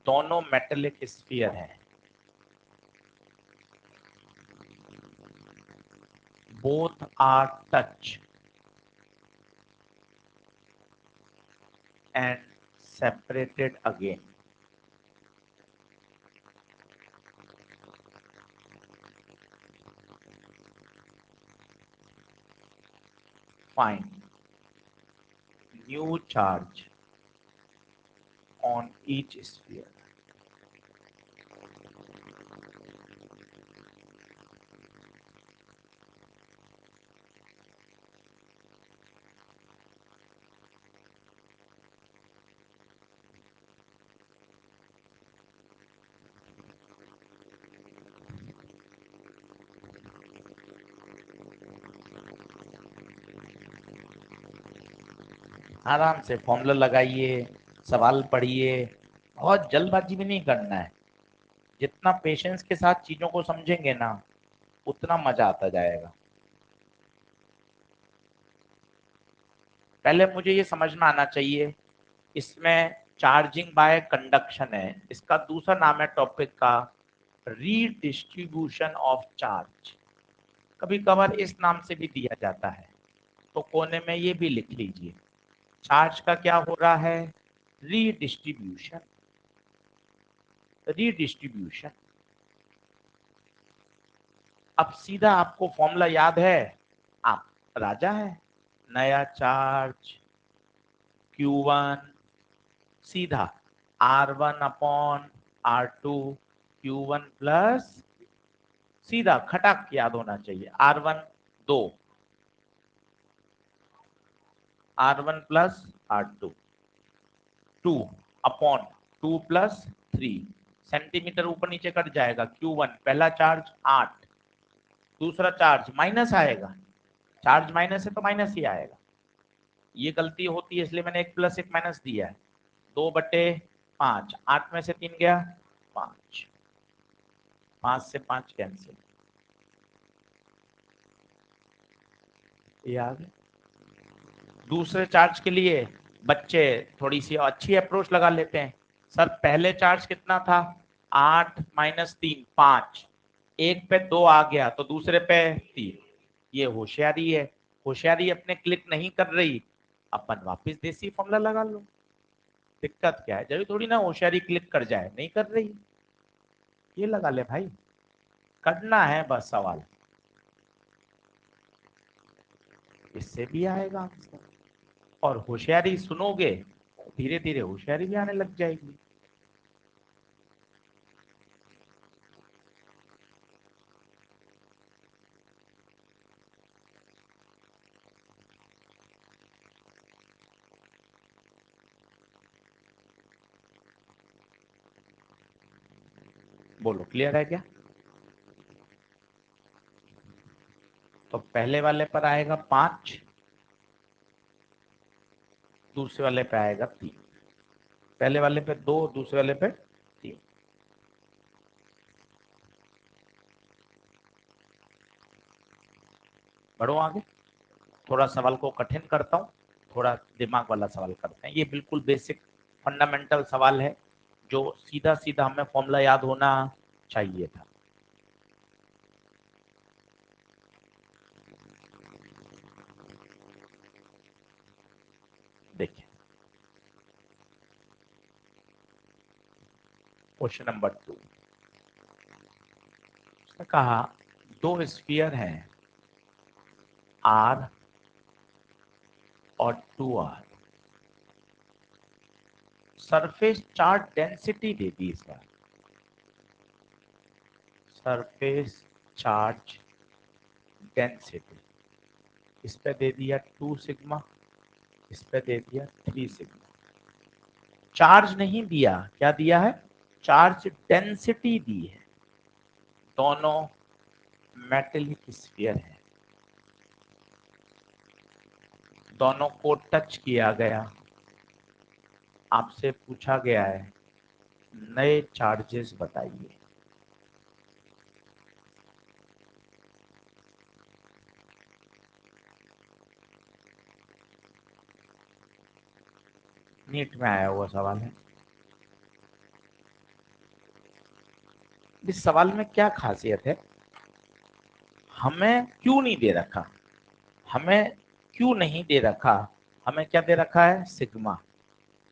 Speaker 1: दोनों मेटेलिक स्फीयर हैं। both are touch and separated again. Find new charge on each sphere. आराम से फॉर्मूला लगाइए, सवाल पढ़िए, बहुत जल्दबाजी भी नहीं करना है। जितना पेशेंस के साथ चीजों को समझेंगे ना, उतना मजा आता जाएगा। पहले मुझे ये समझ में आना चाहिए, इसमें चार्जिंग बाय कंडक्शन है, इसका दूसरा नाम है टॉपिक का रीडिस्ट्रीब्यूशन ऑफ चार्ज। कभी कभार इस नाम से भी दिया जाता है, तो कोने में ये भी लिख लीजिए। चार्ज का क्या हो रहा है? रीडिस्ट्रीब्यूशन। रीडिस्ट्रीब्यूशन। अब सीधा आपको फॉर्मूला याद है, आप राजा है। नया चार्ज Q1 सीधा R1 upon R2 Q1 plus, सीधा खटाक याद होना चाहिए, R1 2, R1 plus R2 2 upon 2 plus 3, centimetre ऊपर नीचे कट जाएगा। Q1 पहला चार्ज 8, दूसरा चार्ज माइनस आएगा, चार्ज माइनस है तो माइनस ही आएगा। ये गलती होती है, इसलिए मैंने एक प्लस एक माइनस दिया है। 2/5, 8 में से 3 गया 5, 5 से 5 कैंसिल। ये आ गया। दूसरे चार्ज के लिए बच्चे थोड़ी सी अच्छी अप्रोच लगा लेते हैं। सर पहले चार्ज कितना था? 8 माइनस 3 5, एक पे 2 आ गया तो दूसरे पे 3। ये होशियारी है। होशियारी अपने क्लिक नहीं कर रही, अपन वापस देसी फॉर्मूला लगा लो। दिक्कत क्या है? जरूरी थोड़ी ना होशियारी क्लिक कर जाए, नहीं कर रही, ये लगा ले भाई, करना है बस सवाल, इससे भी आएगा आंसर। और होशियारी सुनोगे, धीरे धीरे होशियारी भी आने लग जाएगी। बोलो क्लियर है क्या? तो पहले वाले पर आएगा 5, दूसरे वाले पे आएगा 3। पहले वाले पे 2, दूसरे वाले पे 3। बढ़ो आगे। थोड़ा सवाल को कठिन करता हूँ, थोड़ा दिमाग वाला सवाल करते हैं। ये बिल्कुल बेसिक फंडामेंटल सवाल है, जो सीधा सीधा हमें फॉर्मूला याद होना चाहिए था। देखिए क्वेश्चन नंबर 2, उसने कहा दो स्फीयर हैं R और 2R, सरफेस चार्ज डेंसिटी दे दी इस बार। सरफेस चार्ज डेंसिटी इस पे दे दिया 2 सिग्मा, इस पे दे दिया 3 सिग्मा। चार्ज नहीं दिया, क्या दिया है? चार्ज डेंसिटी दी है। दोनों मेटेलिक स्फीयर है, दोनों को टच किया गया। आपसे पूछा गया है नए चार्जेस बताइए। नीट में आया हुआ सवाल है। इस सवाल में क्या खासियत है? हमें क्यों नहीं दे रखा, हमें क्यों नहीं दे रखा, हमें क्या दे रखा है, सिग्मा।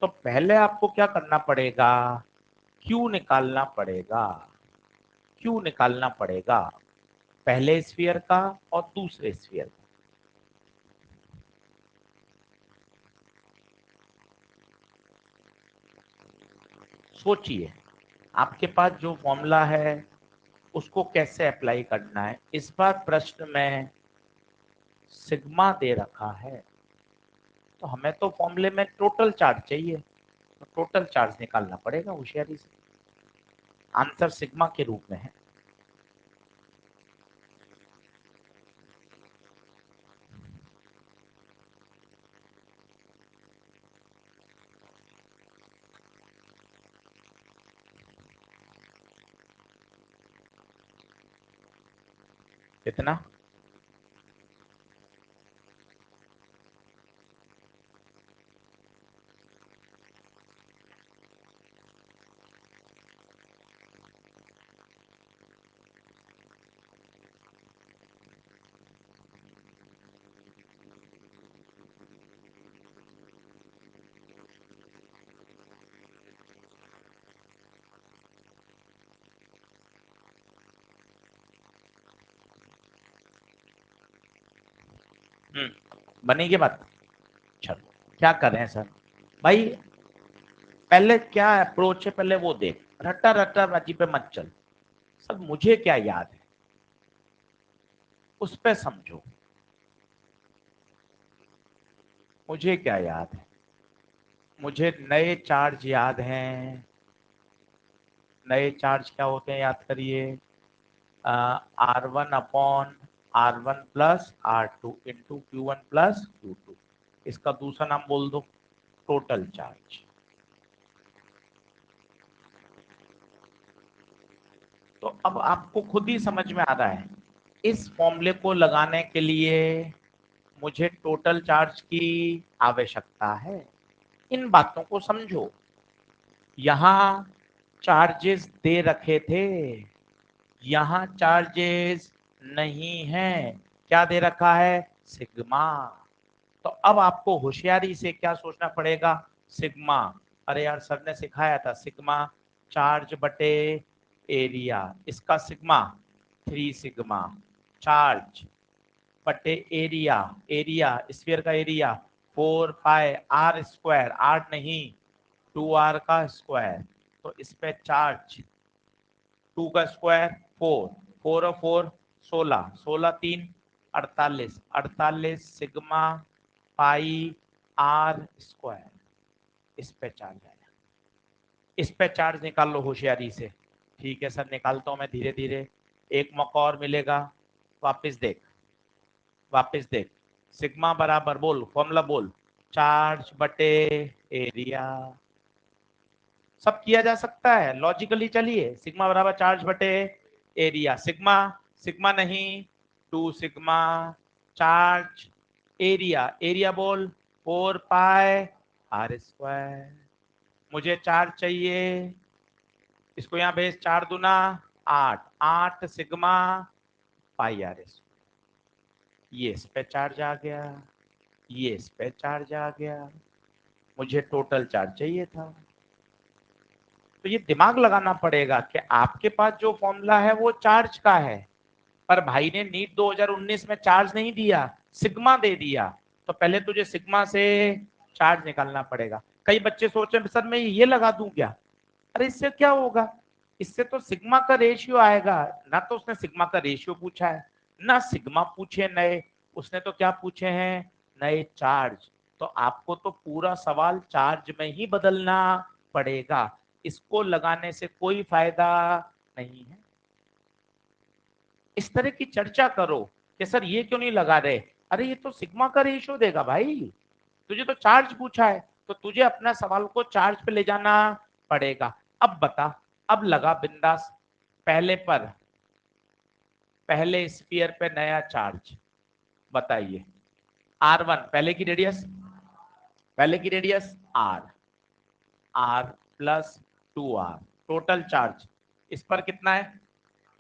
Speaker 1: तो पहले आपको क्या करना पड़ेगा, क्यू निकालना पड़ेगा, क्यू निकालना पड़ेगा पहले स्फीयर का और दूसरे स्फीयर का। सोचिए आपके पास जो फॉर्मूला है उसको कैसे अप्लाई करना है। इस बार प्रश्न में सिग्मा दे रखा है, तो हमें तो फॉर्मूले में टोटल चार्ज चाहिए, तो टोटल चार्ज निकालना पड़ेगा होशियारी से। आंसर सिग्मा के रूप में है। कितना, बनेगी बात। चलो क्या कर रहे हैं सर भाई, पहले क्या अप्रोच है पहले वो देख, रट्टा रट्टा राजी पे मत चल। सब मुझे क्या याद है उस पे समझो, मुझे क्या याद है, मुझे नए चार्ज याद हैं। नए चार्ज क्या होते हैं याद करिए, R1 upon R1 plus R2 into Q1 plus Q2। इसका दूसरा नाम बोल दो टोटल चार्ज। तो अब आपको खुद ही समझ में आ रहा है, इस फॉर्मूले को लगाने के लिए मुझे टोटल चार्ज की आवश्यकता है। इन बातों को समझो। यहां चार्जेस दे रखे थे, यहां चार्जेस नहीं है, क्या दे रखा है, सिग्मा। तो अब आपको होशियारी से क्या सोचना पड़ेगा, सिग्मा। अरे यार सर ने सिखाया था सिग्मा चार्ज बटे एरिया, इसका सिग्मा 3 सिग्मा चार्ज बटे एरिया, एरिया स्फीयर का एरिया 4 पाई r स्क्वायर, r नहीं 2r का स्क्वायर। तो इस पे चार्ज 2 का स्क्वायर 4, 4 और 4 16, 16 3 48, 48 सिग्मा पाई आर स्क्वायर। इस पे चार्ज आया, इस पे चार्ज निकाल लो होशियारी से। ठीक है सर निकालता हूं मैं धीरे धीरे, एक मौका और मिलेगा। वापस देख, वापस देख, सिग्मा बराबर बोल फॉर्मूला बोल, चार्ज बटे एरिया। सब किया जा सकता है लॉजिकली। चलिए सिग्मा बराबर चार्ज बटे एरिया, सिग्मा सिग्मा नहीं 2 सिग्मा चार्ज एरिया, एरिया बोल 4 पाई r स्क्वायर। मुझे चार्ज चाहिए, इसको यहाँ भेज, 4 दूना 8, 8 सिग्मा पाई r स्क्वायर। ये इस पे चार्ज आ गया, ये इस पे चार्ज आ गया, मुझे टोटल चार्ज चाहिए था। तो ये दिमाग लगाना पड़ेगा कि आपके पास जो फॉर्मूला है वो चार्ज का है, पर भाई ने नीट 2019 में चार्ज नहीं दिया, सिग्मा दे दिया। तो पहले तुझे सिग्मा से चार्ज निकालना पड़ेगा। कई बच्चे सोच रहे हैं सर मैं ये लगा दूं क्या, अरे इससे क्या होगा, इससे तो सिग्मा का रेशियो आएगा। ना तो उसने सिग्मा का रेशियो पूछा है, ना सिग्मा पूछे नए, उसने तो क्या पूछे हैं, नए चार्ज। तो आपको तो पूरा सवाल चार्ज में ही बदलना पड़ेगा, इसको लगाने से कोई फायदा नहीं है। इस तरह की चर्चा करो कि सर ये क्यों नहीं लगा रहे, अरे ये तो सिग्मा का रेशियो देगा भाई, तुझे तो चार्ज पूछा है, तो तुझे अपना सवाल को चार्ज पे ले जाना पड़ेगा। अब बता, अब लगा बिंदास, पहले पर, पहले स्फीयर पे नया चार्ज बताइए, R1 पहले की रेडियस, पहले की radius R, R plus 2R total charge, इस पर कितना है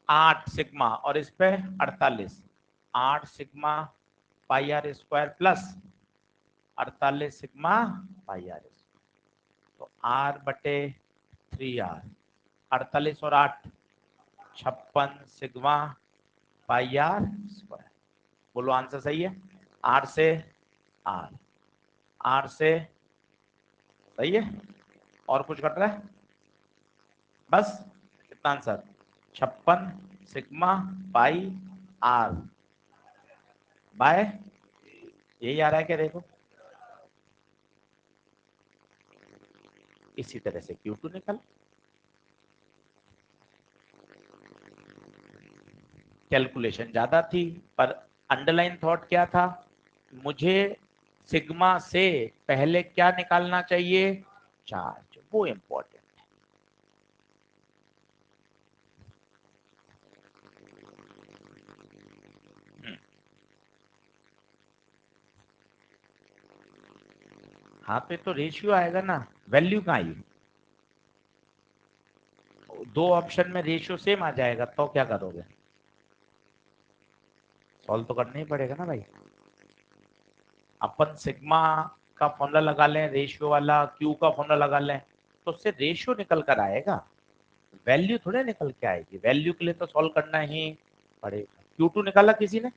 Speaker 1: 8 सिग्मा और इस पे 48, 8 sigma pi r square plus 48 sigma pi r square, तो आर बटे 3r, 48 और 8 56 सिग्मा पाई आर स्क्वायर। बोलो आंसर सही है? आर से आर, आर से, सही है? और कुछ घट रहा है? बस कितना answer? 56 sigma pi r by, यही आ रहा है क्या? देखो इसी तरह से Q2 निकल। कैलकुलेशन ज्यादा थी पर अंडरलाइन थॉट क्या था? मुझे सिग्मा से पहले क्या निकालना चाहिए? चार्ज, वो इंपॉर्टेंट। हाँ पे तो रेशियो आएगा ना, वैल्यू कहाँ आई? दो ऑप्शन में रेशियो सेम आ जाएगा तो क्या करोगे? सॉल्व तो करना ही पड़ेगा ना भाई। अपन सिग्मा का फॉर्मूला लगा लें, रेशियो वाला क्यू का फॉर्मूला लगा लें, तो उससे रेशियो निकल कर आएगा, वैल्यू थोड़े निकल के आएगी। वैल्यू के लिए तो सॉल्व करना ही पड़ेगा। Q2 निकाला किसी ने?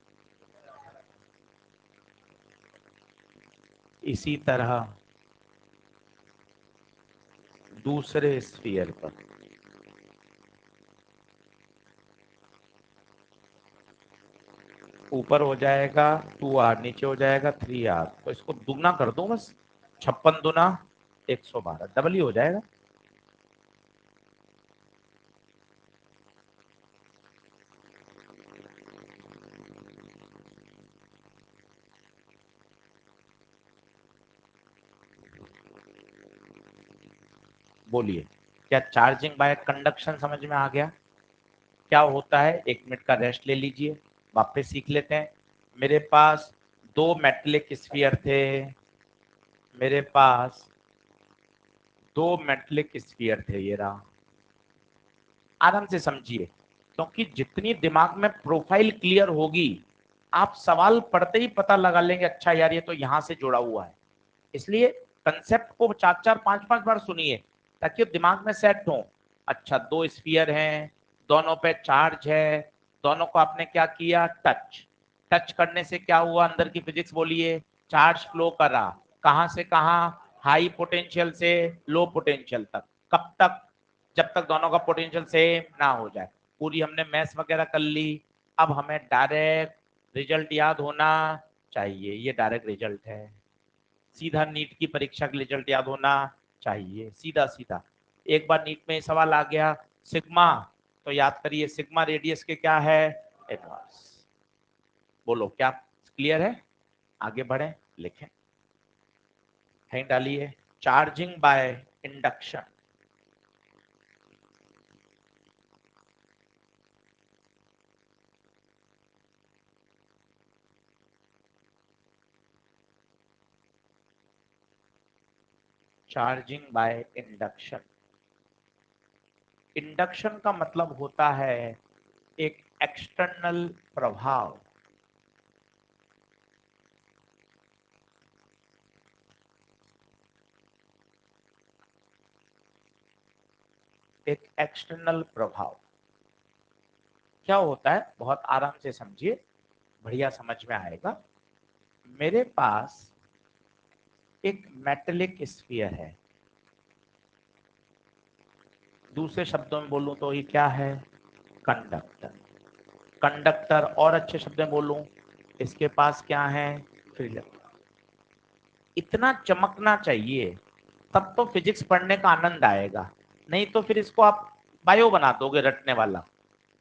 Speaker 1: इसी तरह दूसरे स्फीयर पर ऊपर हो जाएगा 2r, नीचे हो जाएगा 3r, तो इसको दुगना कर दो बस, 56 दुना 112, डबल ही हो जाएगा। बोलिए, क्या चार्जिंग बाय कंडक्शन समझ में आ गया? क्या होता है? 1 मिनट का रेस्ट ले लीजिए, वापस सीख लेते हैं। मेरे पास दो मेटेलिक स्फीयर थे, मेरे पास दो मेटेलिक स्फीयर थे, ये रहा। आराम से समझिए, क्योंकि जितनी दिमाग में प्रोफाइल क्लियर होगी, आप सवाल पढ़ते ही पता लगा लेंगे, अच्छा यार ये तो यहां से जुड़ा हुआ है। इसलिए कंसेप्ट को 4-4 5-5 बार सुनिए ताकि दिमाग में सेट हो। अच्छा, दो स्फीयर हैं, दोनों पे चार्ज है, दोनों को आपने क्या किया? टच। टच करने से क्या हुआ? अंदर की फिजिक्स बोलिए। चार्ज फ्लो करा, कहां से कहां? हाई पोटेंशियल से लो पोटेंशियल तक। कब तक? जब तक दोनों का पोटेंशियल सेम ना हो जाए। पूरी हमने मैथ्स वगैरह कर ली, अब हमें डायरेक्ट रिजल्ट याद होना चाहिए। ये डायरेक्ट रिजल्ट है, सीधा नीट की परीक्षा का रिजल्ट याद होना चाहिए, सीधा सीधा। एक बार नीट में सवाल आ गया सिग्मा, तो याद करिए सिग्मा रेडियस के क्या है? एडवांस। बोलो क्या क्लियर है? आगे बढ़े, लिखें, कहीं डालिए। Charging by induction, charging by induction. Induction का मतलब होता है एक एक्सटर्नल प्रभाव, एक एक्सटर्नल प्रभाव क्या होता है? बहुत आराम से समझिए, बढ़िया समझ में आएगा। मेरे पास एक मेटेलिक स्फीयर है, दूसरे शब्दों में बोलूं तो ये क्या है? कंडक्टर। कंडक्टर, और अच्छे शब्द में बोलूं, इसके पास क्या है? Free electron. इतना चमकना चाहिए, तब तो फिजिक्स पढ़ने का आनंद आएगा, नहीं तो फिर इसको आप बायो बना दोगे रटने वाला।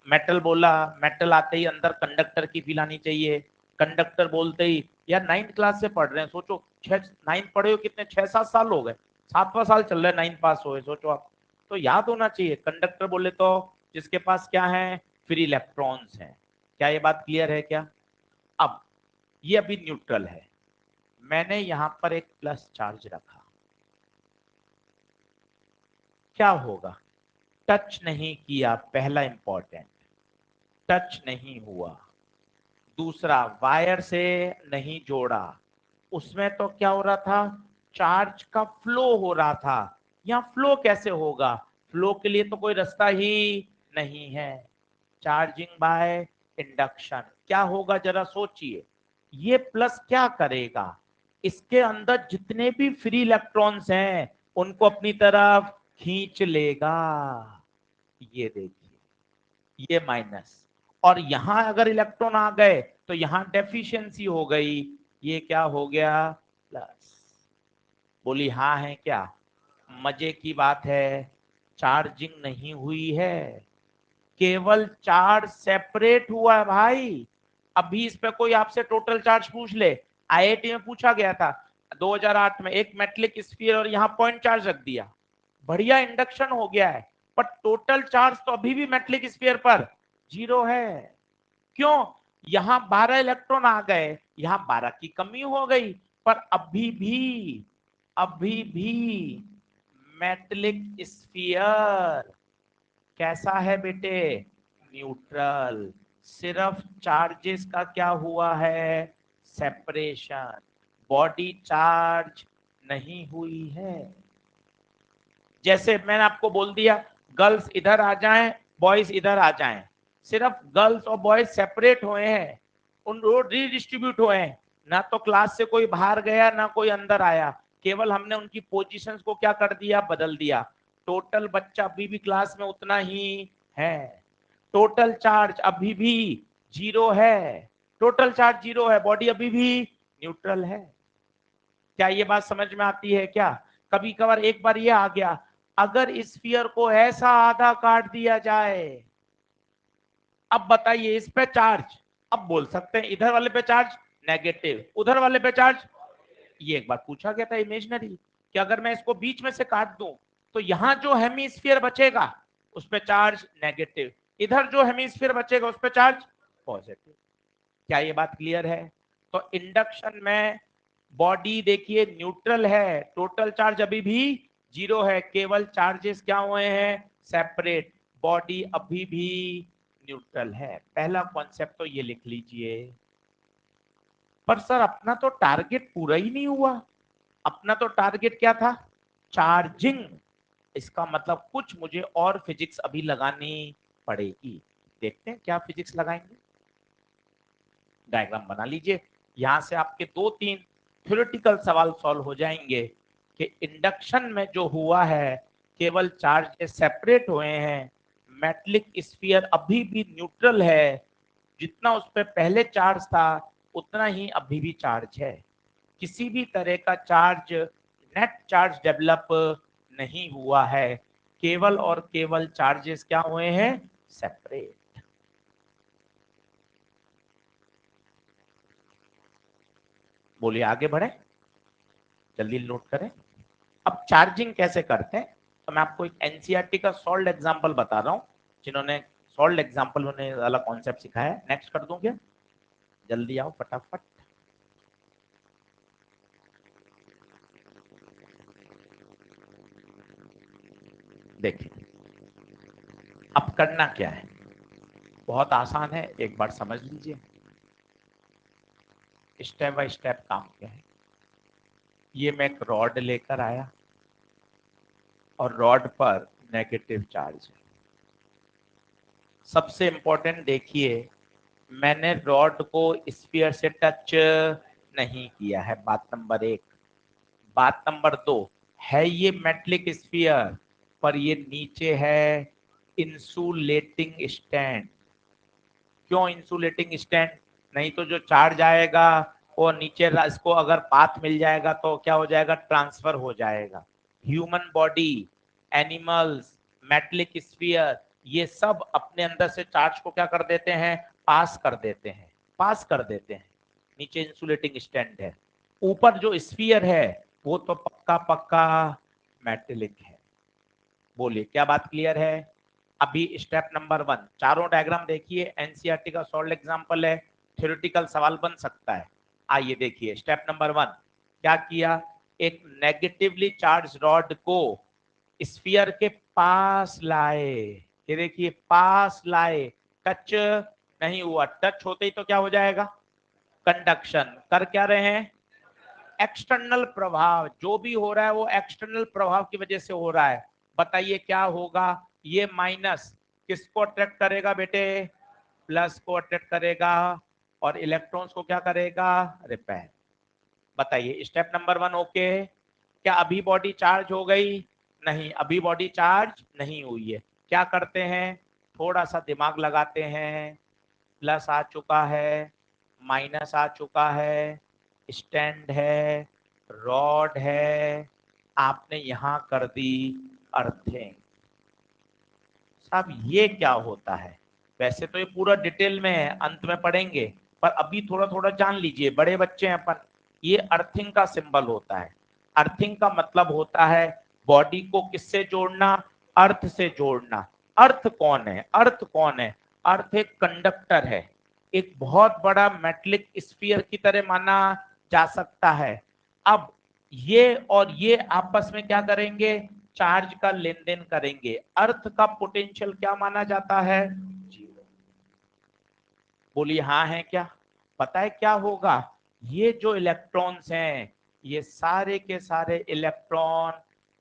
Speaker 1: मेटल बोला, मेटल आते ही अंदर कंडक्टर की फील आनी चाहिए। कंडक्टर बोलते ही, यार 9th क्लास से पढ़ रहे हैं, सोचो 9th पढ़े हो कितने, 6-7 साल हो गए, 7वां साल चल रहा है 9th पास हुए, सोचो आप। तो याद होना चाहिए, कंडक्टर बोले तो जिसके पास क्या है? फ्री इलेक्ट्रॉन्स हैं। क्या ये बात क्लियर है क्या? अब ये अभी न्यूट्रल है, मैंने यहां पर एक प्लस चार्ज रखा, क्या होगा? टच नहीं किया, पहला इंपॉर्टेंट, टच नहीं हुआ। दूसरा वायर से नहीं जोड़ा, उसमें तो क्या हो रहा था, चार्ज का फ्लो हो रहा था। यहाँ फ्लो कैसे होगा, फ्लो के लिए तो कोई रास्ता ही नहीं है। चार्जिंग बाय इंडक्शन क्या होगा जरा सोचिए, ये प्लस क्या करेगा, इसके अंदर जितने भी फ्री इलेक्ट्रॉन्स हैं उनको अपनी तरफ खींच लेगा। ये देखिए ये माइनस, और यहां अगर इलेक्ट्रॉन आ गए तो यहां डेफिशिएंसी हो गई, ये क्या हो गया, प्लस। बोली हाँ है क्या, मजे की बात है, चार्जिंग नहीं हुई है, केवल चार्ज सेपरेट हुआ है भाई। अभी इस पे कोई आपसे टोटल चार्ज पूछ ले, आईआईटी में पूछा गया था 2008 में, एक मेटलिक स्फीयर और यहाँ पॉइंट चार्ज रख दिया, बढ़िया इंडक्शन हो गया है, पर टोटल चार्ज तो अभी भी मेटलिक स्फीयर पर 0 है। क्यों, यहां 12 इलेक्ट्रॉन आ गए, यहां 12 की कमी हो गई, पर अभी भी मेटलिक स्फीयर कैसा है बेटे, न्यूट्रल। सिर्फ चार्जेस का क्या हुआ है, सेपरेशन, बॉडी चार्ज नहीं हुई है। जैसे मैंने आपको बोल दिया गर्ल्स इधर आ जाएं, बॉयज इधर आ जाएं, सिर्फ गर्ल्स और बॉयज सेपरेट हुए हैं, उन रीडिस्ट्रीब्यूट हुए हैं, ना तो क्लास से कोई बाहर गया ना कोई अंदर आया, केवल हमने उनकी पोजीशंस को क्या कर दिया, बदल दिया। टोटल बच्चा अभी भी क्लास में उतना ही है, टोटल चार्ज अभी भी 0 है, टोटल चार्ज 0 है, बॉडी अभी भी न्यूट्रल है। क्या ये बात समझ में आती है क्या, कभी कभार एक बार ये आ गया, अगर इस स्फीयर को ऐसा आधा काट दिया जाए, अब बताइए इस पे चार्ज, अब बोल सकते हैं इधर वाले पे चार्ज नेगेटिव, उधर वाले पे चार्ज, ये एक बार पूछा गया था इमेजिनरी कि अगर मैं इसको बीच में से काट दूं तो यहां जो हेमिस्फीयर बचेगा उस पे चार्ज नेगेटिव, इधर जो हेमिस्फीयर बचेगा उस पे चार्ज पॉजिटिव। क्या ये बात क्लियर है, तो इंडक्शन में बॉडी देखिए न्यूट्रल है, टोटल चार्ज अभी भी 0 है, केवल चार्जेस क्या हुए हैं, सेपरेट, बॉडी अभी भी न्यूट्रल है। पहला कॉन्सेप्ट तो ये लिख लीजिए। पर सर अपना तो टारगेट पूरा ही नहीं हुआ, अपना तो टारगेट क्या था, चार्जिंग, इसका मतलब कुछ मुझे और फिजिक्स अभी लगानी पड़ेगी। देखते हैं क्या फिजिक्स लगाएंगे, डायग्राम बना लीजिए, यहां से आपके 2-3 थ्योरेटिकल सवाल सॉल्व हो जाएंगे कि इंडक्शन में जो हुआ है केवल चार्ज सेपरेट हुए हैं, मेटलिक स्फीयर अभी भी न्यूट्रल है, जितना उस पर पहले चार्ज था उतना ही अभी भी चार्ज है, किसी भी तरह का चार्ज नेट चार्ज डेवलप नहीं हुआ है, केवल और केवल चार्जेस क्या हुए हैं, सेपरेट। बोलिए आगे बढ़े, जल्दी नोट करें। अब चार्जिंग कैसे करते हैं, तो मैं आपको एक एनसीईआरटी का सॉल्व एग्जांपल बता रहा हूं, जिन्होंने सॉल्व एग्जांपल उन्हें वाला कॉन्सेप्ट सिखाया है, नेक्स्ट कर दूं क्या, जल्दी आओ फटाफट। देखिए अब करना क्या है, बहुत आसान है, एक बार समझ लीजिए स्टेप बाय स्टेप काम क्या है। ये मैं एक रॉड लेकर आया और रॉड पर नेगेटिव चार्ज है। सबसे इंपॉर्टेंट देखिए, मैंने रॉड को स्फीयर से टच नहीं किया है, बात नंबर 1। बात नंबर 2, है ये मेटलिक स्फीयर, पर ये नीचे है इंसुलेटिंग स्टैंड। क्यों इंसुलेटिंग स्टैंड, नहीं तो जो चार्ज आएगा वो नीचे, इसको अगर पाथ मिल जाएगा तो क्या हो जाएगा, ट्रांसफर हो जाएगा। Human body, animals, metallic sphere, ये सब अपने अंदर से चार्ज को क्या कर देते हैं, पास कर देते हैं, पास कर देते हैं। नीचे इंसुलेटिंग स्टैंड है, ऊपर जो स्फीयर है वो तो पक्का पक्का मेटेलिक है। बोलिए क्या बात क्लियर है। अभी स्टेप नंबर 1, चारों डायग्राम देखिए, एनसीईआरटी का सॉल्व एग्जांपल है, थ्योरेटिकल सवाल बन सकता है। आइए देखिए स्टेप नंबर 1 क्या किया, एक नेगेटिवली चार्ज रॉड को स्फीयर के पास लाए, ये देखिए पास लाए, टच नहीं हुआ, टच होते ही तो क्या हो जाएगा, कंडक्शन। कर क्या रहे हैं, एक्सटर्नल प्रभाव, जो भी हो रहा है वो एक्सटर्नल प्रभाव की वजह से हो रहा है। बताइए क्या होगा, ये माइनस किसको अट्रैक्ट करेगा बेटे, प्लस को अट्रैक्ट करेगा, और इलेक्ट्रॉन्स को क्या करेगा, रिपेल। बताइए स्टेप नंबर 1 ओके। क्या अभी बॉडी चार्ज हो गई, नहीं अभी बॉडी चार्ज नहीं हुई है। क्या करते हैं, थोड़ा सा दिमाग लगाते हैं, प्लस आ चुका है, माइनस आ चुका है, स्टैंड है, रॉड है, आपने यहां कर दी अर्थिंग। साहब ये क्या होता है, वैसे तो ये पूरा डिटेल में है, अंत में पढ़ेंगे, पर अभी थोड़ा थोड़ा जान लीजिए, बड़े बच्चे हैं अपन। ये अर्थिंग का सिंबल होता है। अर्थिंग का मतलब होता है बॉडी को किससे जोड़ना, अर्थ से जोड़ना। अर्थ कौन है, अर्थ कौन है, अर्थ एक कंडक्टर है, एक बहुत बड़ा मेटलिक स्फीयर की तरह माना जा सकता है। अब ये और ये आपस में क्या करेंगे, चार्ज का लेन देन करेंगे। अर्थ का पोटेंशियल क्या माना जाता है, जीरो। बोलिए हाँ है क्या, पता है क्या होगा, ये जो इलेक्ट्रॉन्स हैं ये सारे के सारे इलेक्ट्रॉन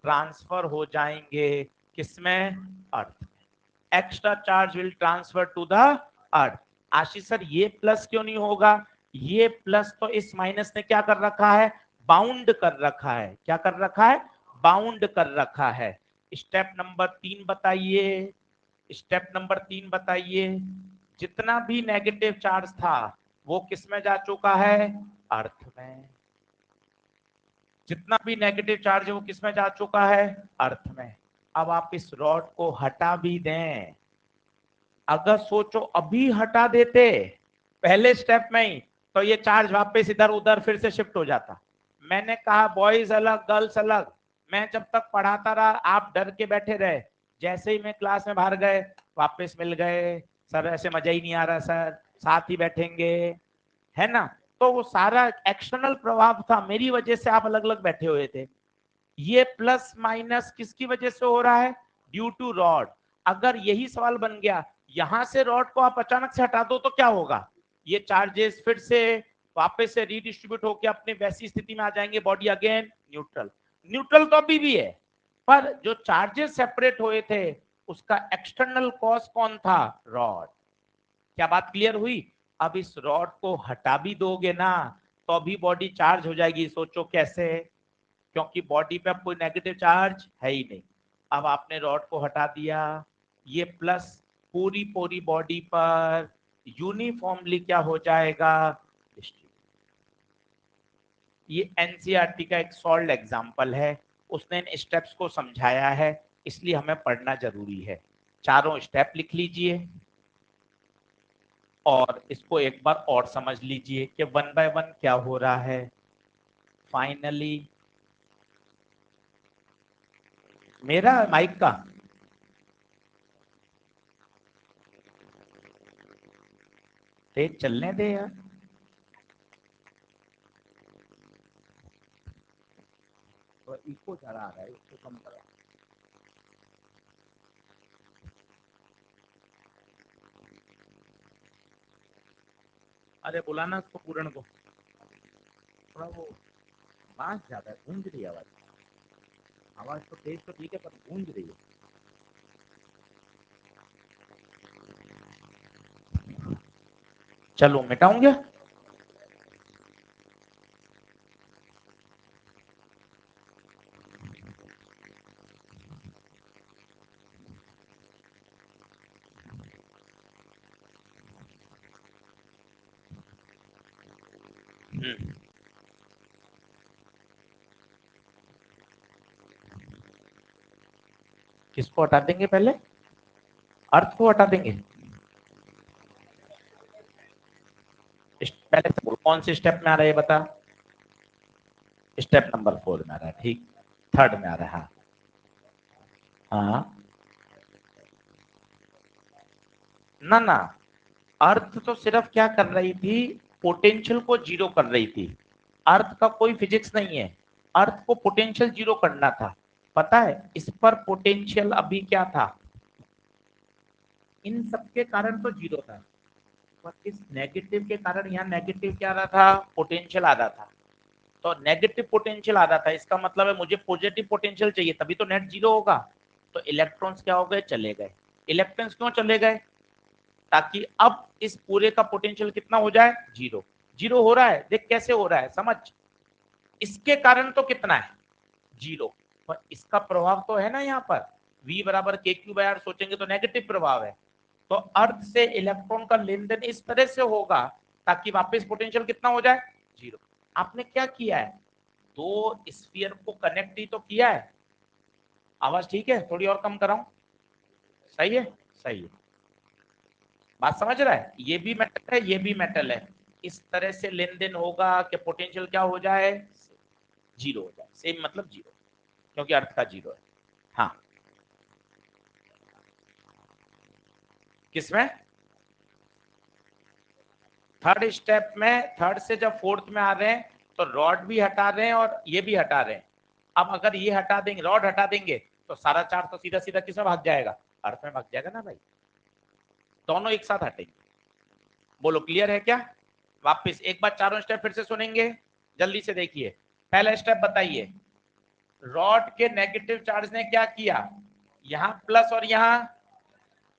Speaker 1: ट्रांसफर हो जाएंगे किसमें, अर्थ में। Extra charge will transfer to the earth. Ashish sir ये प्लस क्यों नहीं होगा, ये प्लस तो इस माइनस ने क्या कर रखा है, बाउंड कर रखा है। क्या कर रखा है, बाउंड कर रखा है। स्टेप नंबर 3 बताइए, स्टेप नंबर 3 बताइए। जितना भी नेगेटिव चार्ज था वो किस में जा चुका है, अर्थ में। जितना भी नेगेटिव चार्ज है वो किस में जा चुका है, अर्थ में। अब आप इस रॉड को हटा भी दें, अगर सोचो अभी हटा देते पहले स्टेप में ही, तो ये चार्ज वापस इधर उधर फिर से शिफ्ट हो जाता। मैंने कहा बॉयज अलग गर्ल्स अलग, मैं जब तक पढ़ाता रहा आप डर के बैठे रहे, जैसे ही मैं क्लास में बाहर गए वापस मिल गए, सर ऐसे मजा ही नहीं आ रहा सर, साथ ही बैठेंगे, है ना। तो वो सारा एक्सटर्नल प्रभाव था, मेरी वजह से आप अलग अलग बैठे हुए थे। ये प्लस माइनस किसकी वजह से हो रहा है, ड्यू टू रॉड। अगर यही सवाल बन गया, यहां से रॉड को आप अचानक से हटा दो तो क्या होगा, ये चार्जेस फिर से वापस से रीडिस्ट्रीब्यूट होकर अपने वैसी स्थिति में आ जाएंगे, बॉडी अगेन न्यूट्रल। न्यूट्रल तो अभी भी है, पर जो चार्जेस सेपरेट हुए थे उसका एक्सटर्नल कॉज कौन था, रॉड। क्या बात क्लियर हुई। अब इस रॉड को हटा भी दोगे ना तो अभी बॉडी चार्ज हो जाएगी, सोचो कैसे, क्योंकि बॉडी पे अब कोई नेगेटिव चार्ज है ही नहीं। अब आपने रॉड को हटा दिया, ये प्लस पूरी पूरी बॉडी पर यूनिफॉर्मली क्या हो जाएगा, ये एनसीईआरटी का एक सॉल्व एग्जांपल है, उसने इन स्टेप्स को समझाया है, इसलिए हमें पढ़ना जरूरी है। चारों स्टेप लिख लीजिए और इसको एक बार और समझ लीजिए कि 1 बाय 1 क्या हो रहा है। फाइनली मेरा माइक का तेज चलने दे यार, तो इको चला रहा है, इसको कम करो। अरे बुलाना उसको पूरण को, थोड़ा वो बांस ज्यादा है, गूंज रही है आवाज, आवाज तो तेज तो ठीक है पर गूंज रही है। चलो मिटाऊंगे। किसको हटा देंगे पहले, अर्थ को हटा देंगे। पहले से कौन से स्टेप में आ रहा है बता, स्टेप नंबर 4 में आ रहा है, ठीक, थर्ड में आ रहा है। हाँ ना ना, अर्थ तो सिर्फ क्या कर रही थी, पोटेंशियल को जीरो कर रही थी। अर्थ का कोई फिजिक्स नहीं है, अर्थ को पोटेंशियल जीरो करना था। पता है इस पर पोटेंशियल अभी क्या था, इन सबके कारण तो जीरो था। किस नेगेटिव के कारण यहाँ नेगेटिव क्या आ रहा था, पोटेंशियल आ रहा था, तो नेगेटिव पोटेंशियल आ रहा था, इसका मतलब है मुझे पॉजिटिव पोटेंशियल चाहिए तभी तो नेट जीरो होगा। तो इलेक्ट्रॉन्स क्या हो गए, चले गए। इलेक्ट्रॉन्स क्यों चले गए, ताकि अब इस पूरे का पोटेंशियल कितना हो जाए, जीरो। जीरो हो रहा है, देख कैसे हो रहा है, समझ, इसके कारण तो कितना है, जीरो, पर इसका प्रभाव तो है ना यहाँ पर, v बराबर के क्यू बाय आर सोचेंगे तो नेगेटिव प्रभाव है। तो अर्थ से इलेक्ट्रॉन का लेन देन इस तरह से होगा ताकि वापस पोटेंशियल कितना हो जाए, जीरो। आपने क्या किया है, दो स्फीयर को कनेक्ट ही तो किया है। आवाज ठीक है, थोड़ी और कम कराऊं, सही है, सही है, बात समझ रहा है, ये भी मेटल है, ये भी मेटल है, इस तरह से लेन देन होगा कि पोटेंशियल क्या हो जाए, जीरो हो जाए, सेम मतलब जीरो, क्योंकि अर्थ का जीरो है। हाँ, किसमें, थर्ड स्टेप में, थर्ड से जब फोर्थ में आ रहे हैं तो रॉड भी हटा रहे हैं और ये भी हटा रहे हैं। अब अगर ये हटा देंगे, रॉड हटा देंगे, तो सारा चार्ज तो सीधा सीधा किसमें भाग जाएगा, अर्थ में भाग जाएगा ना भाई, दोनों एक साथ हटेंगे। बोलो क्लियर है क्या, वापस एक बार चारों स्टेप फिर से सुनेंगे, जल्दी से देखिए। पहला स्टेप बताइए, रॉड के नेगेटिव चार्ज ने क्या किया, यहां प्लस और यहां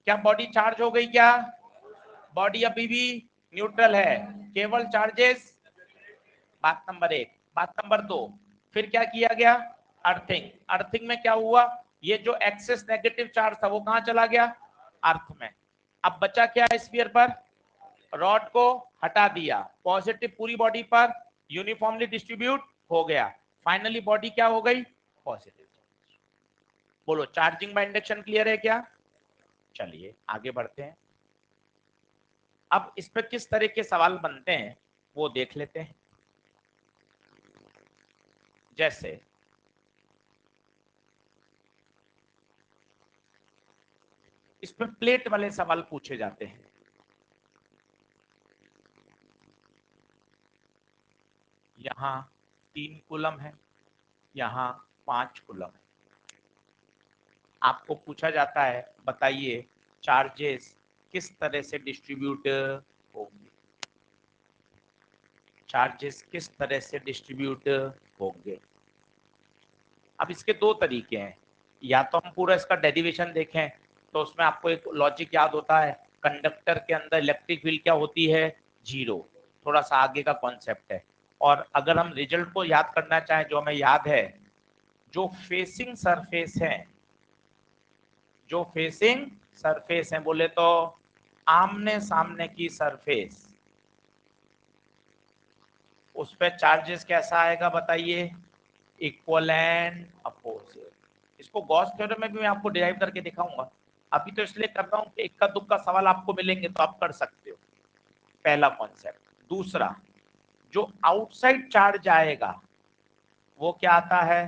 Speaker 1: क्या बॉडी चार्ज हो गई क्या, बॉडी अभी भी न्यूट्रल है, केवल चार्जेस, बात नंबर एक। बात नंबर दो, फिर क्या किया गया, अर्थिंग। अर्थिंग में क्या हुआ, ये जो एक्सेस नेगेटिव चार्ज था वो कहां चला गया, अर्थ में। अब बचा क्या स्फीयर पर, रॉड को हटा दिया, पॉजिटिव पूरी बॉडी पर यूनिफॉर्मली डिस्ट्रीब्यूट हो गया, फाइनली बॉडी क्या हो गई, पॉजिटिव। बोलो चार्जिंग बाय इंडक्शन क्लियर है क्या, चलिए आगे बढ़ते हैं। अब इस पर किस तरह के सवाल बनते हैं वो देख लेते हैं। जैसे इस पर प्लेट वाले सवाल पूछे जाते हैं। यहाँ 3 कूलम है, यहाँ 5 कूलम है, आपको पूछा जाता है बताइए चार्जेस किस तरह से डिस्ट्रीब्यूट होंगे, चार्जेस किस तरह से डिस्ट्रीब्यूट होंगे। अब इसके दो तरीके हैं, या तो हम पूरा इसका डेरिवेशन देखें तो उसमें आपको एक लॉजिक याद होता है, कंडक्टर के अंदर इलेक्ट्रिक फील्ड क्या होती है, जीरो, थोड़ा सा आगे का कॉन्सेप्ट है। और अगर हम रिजल्ट को याद करना चाहें, जो हमें याद है, जो फेसिंग सरफेस है, जो फेसिंग सरफेस है, बोले तो आमने सामने की सरफेस, उस पर चार्जेस कैसा आएगा बताइए, इक्वल एंड अपोजिट। इसको गॉस थ्योरम में भी मैं आपको डिराइव करके दिखाऊंगा, अभी तो इसलिए कर रहा हूं कि इक्का दुक्का सवाल आपको मिलेंगे तो आप कर सकते हो, पहला कॉन्सेप्ट। दूसरा, जो आउटसाइड चार्ज आएगा वो क्या आता है,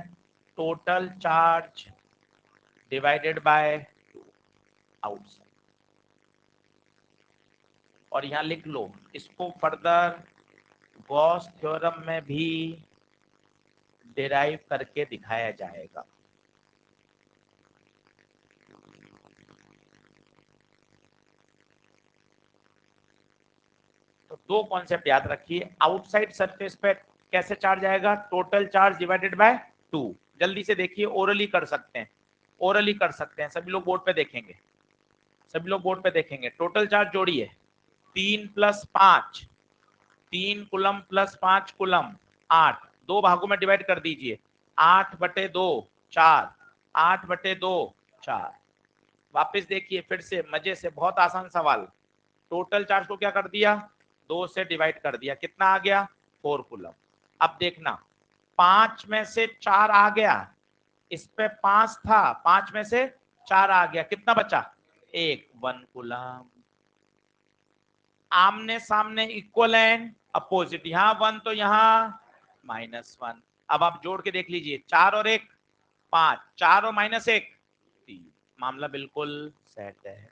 Speaker 1: total charge divided by outside. और यहां लिख लो, इसको फर्दर गॉस थ्योरम में भी डिराइव करके दिखाया जाएगा। तो दो कॉन्सेप्ट याद रखिए, आउटसाइड सरफेस पे कैसे चार्ज आएगा, टोटल चार्ज डिवाइडेड बाय 2। जल्दी से देखिए, ओरली कर सकते हैं, ओरली कर सकते हैं, सभी लोग बोर्ड पे देखेंगे, सभी लोग बोर्ड पे देखेंगे। टोटल चार्ज जोड़िए, 3 + 5, 3 कुलम प्लस 5 कुलम, 8, दो भागों में डिवाइड कर दीजिए, 8/2 4, 8/2 4। वापस देखिए फिर से मजे से, बहुत आसान सवाल, टोटल चार्ज को क्या कर दिया, 2 से डिवाइड कर दिया, कितना आ गया, 4 कूलम। अब देखना, 5 में से 4 आ गया, इस पे 5 था, 5 में से 4 आ गया, कितना बचा, 1 कूलम। आमने सामने इक्वल एंड अपोजिट, यहां 1 तो यहां -1। अब आप जोड़ के देख लीजिए, 4 और 1 5, 4 और -1 3, मामला बिल्कुल सेट है।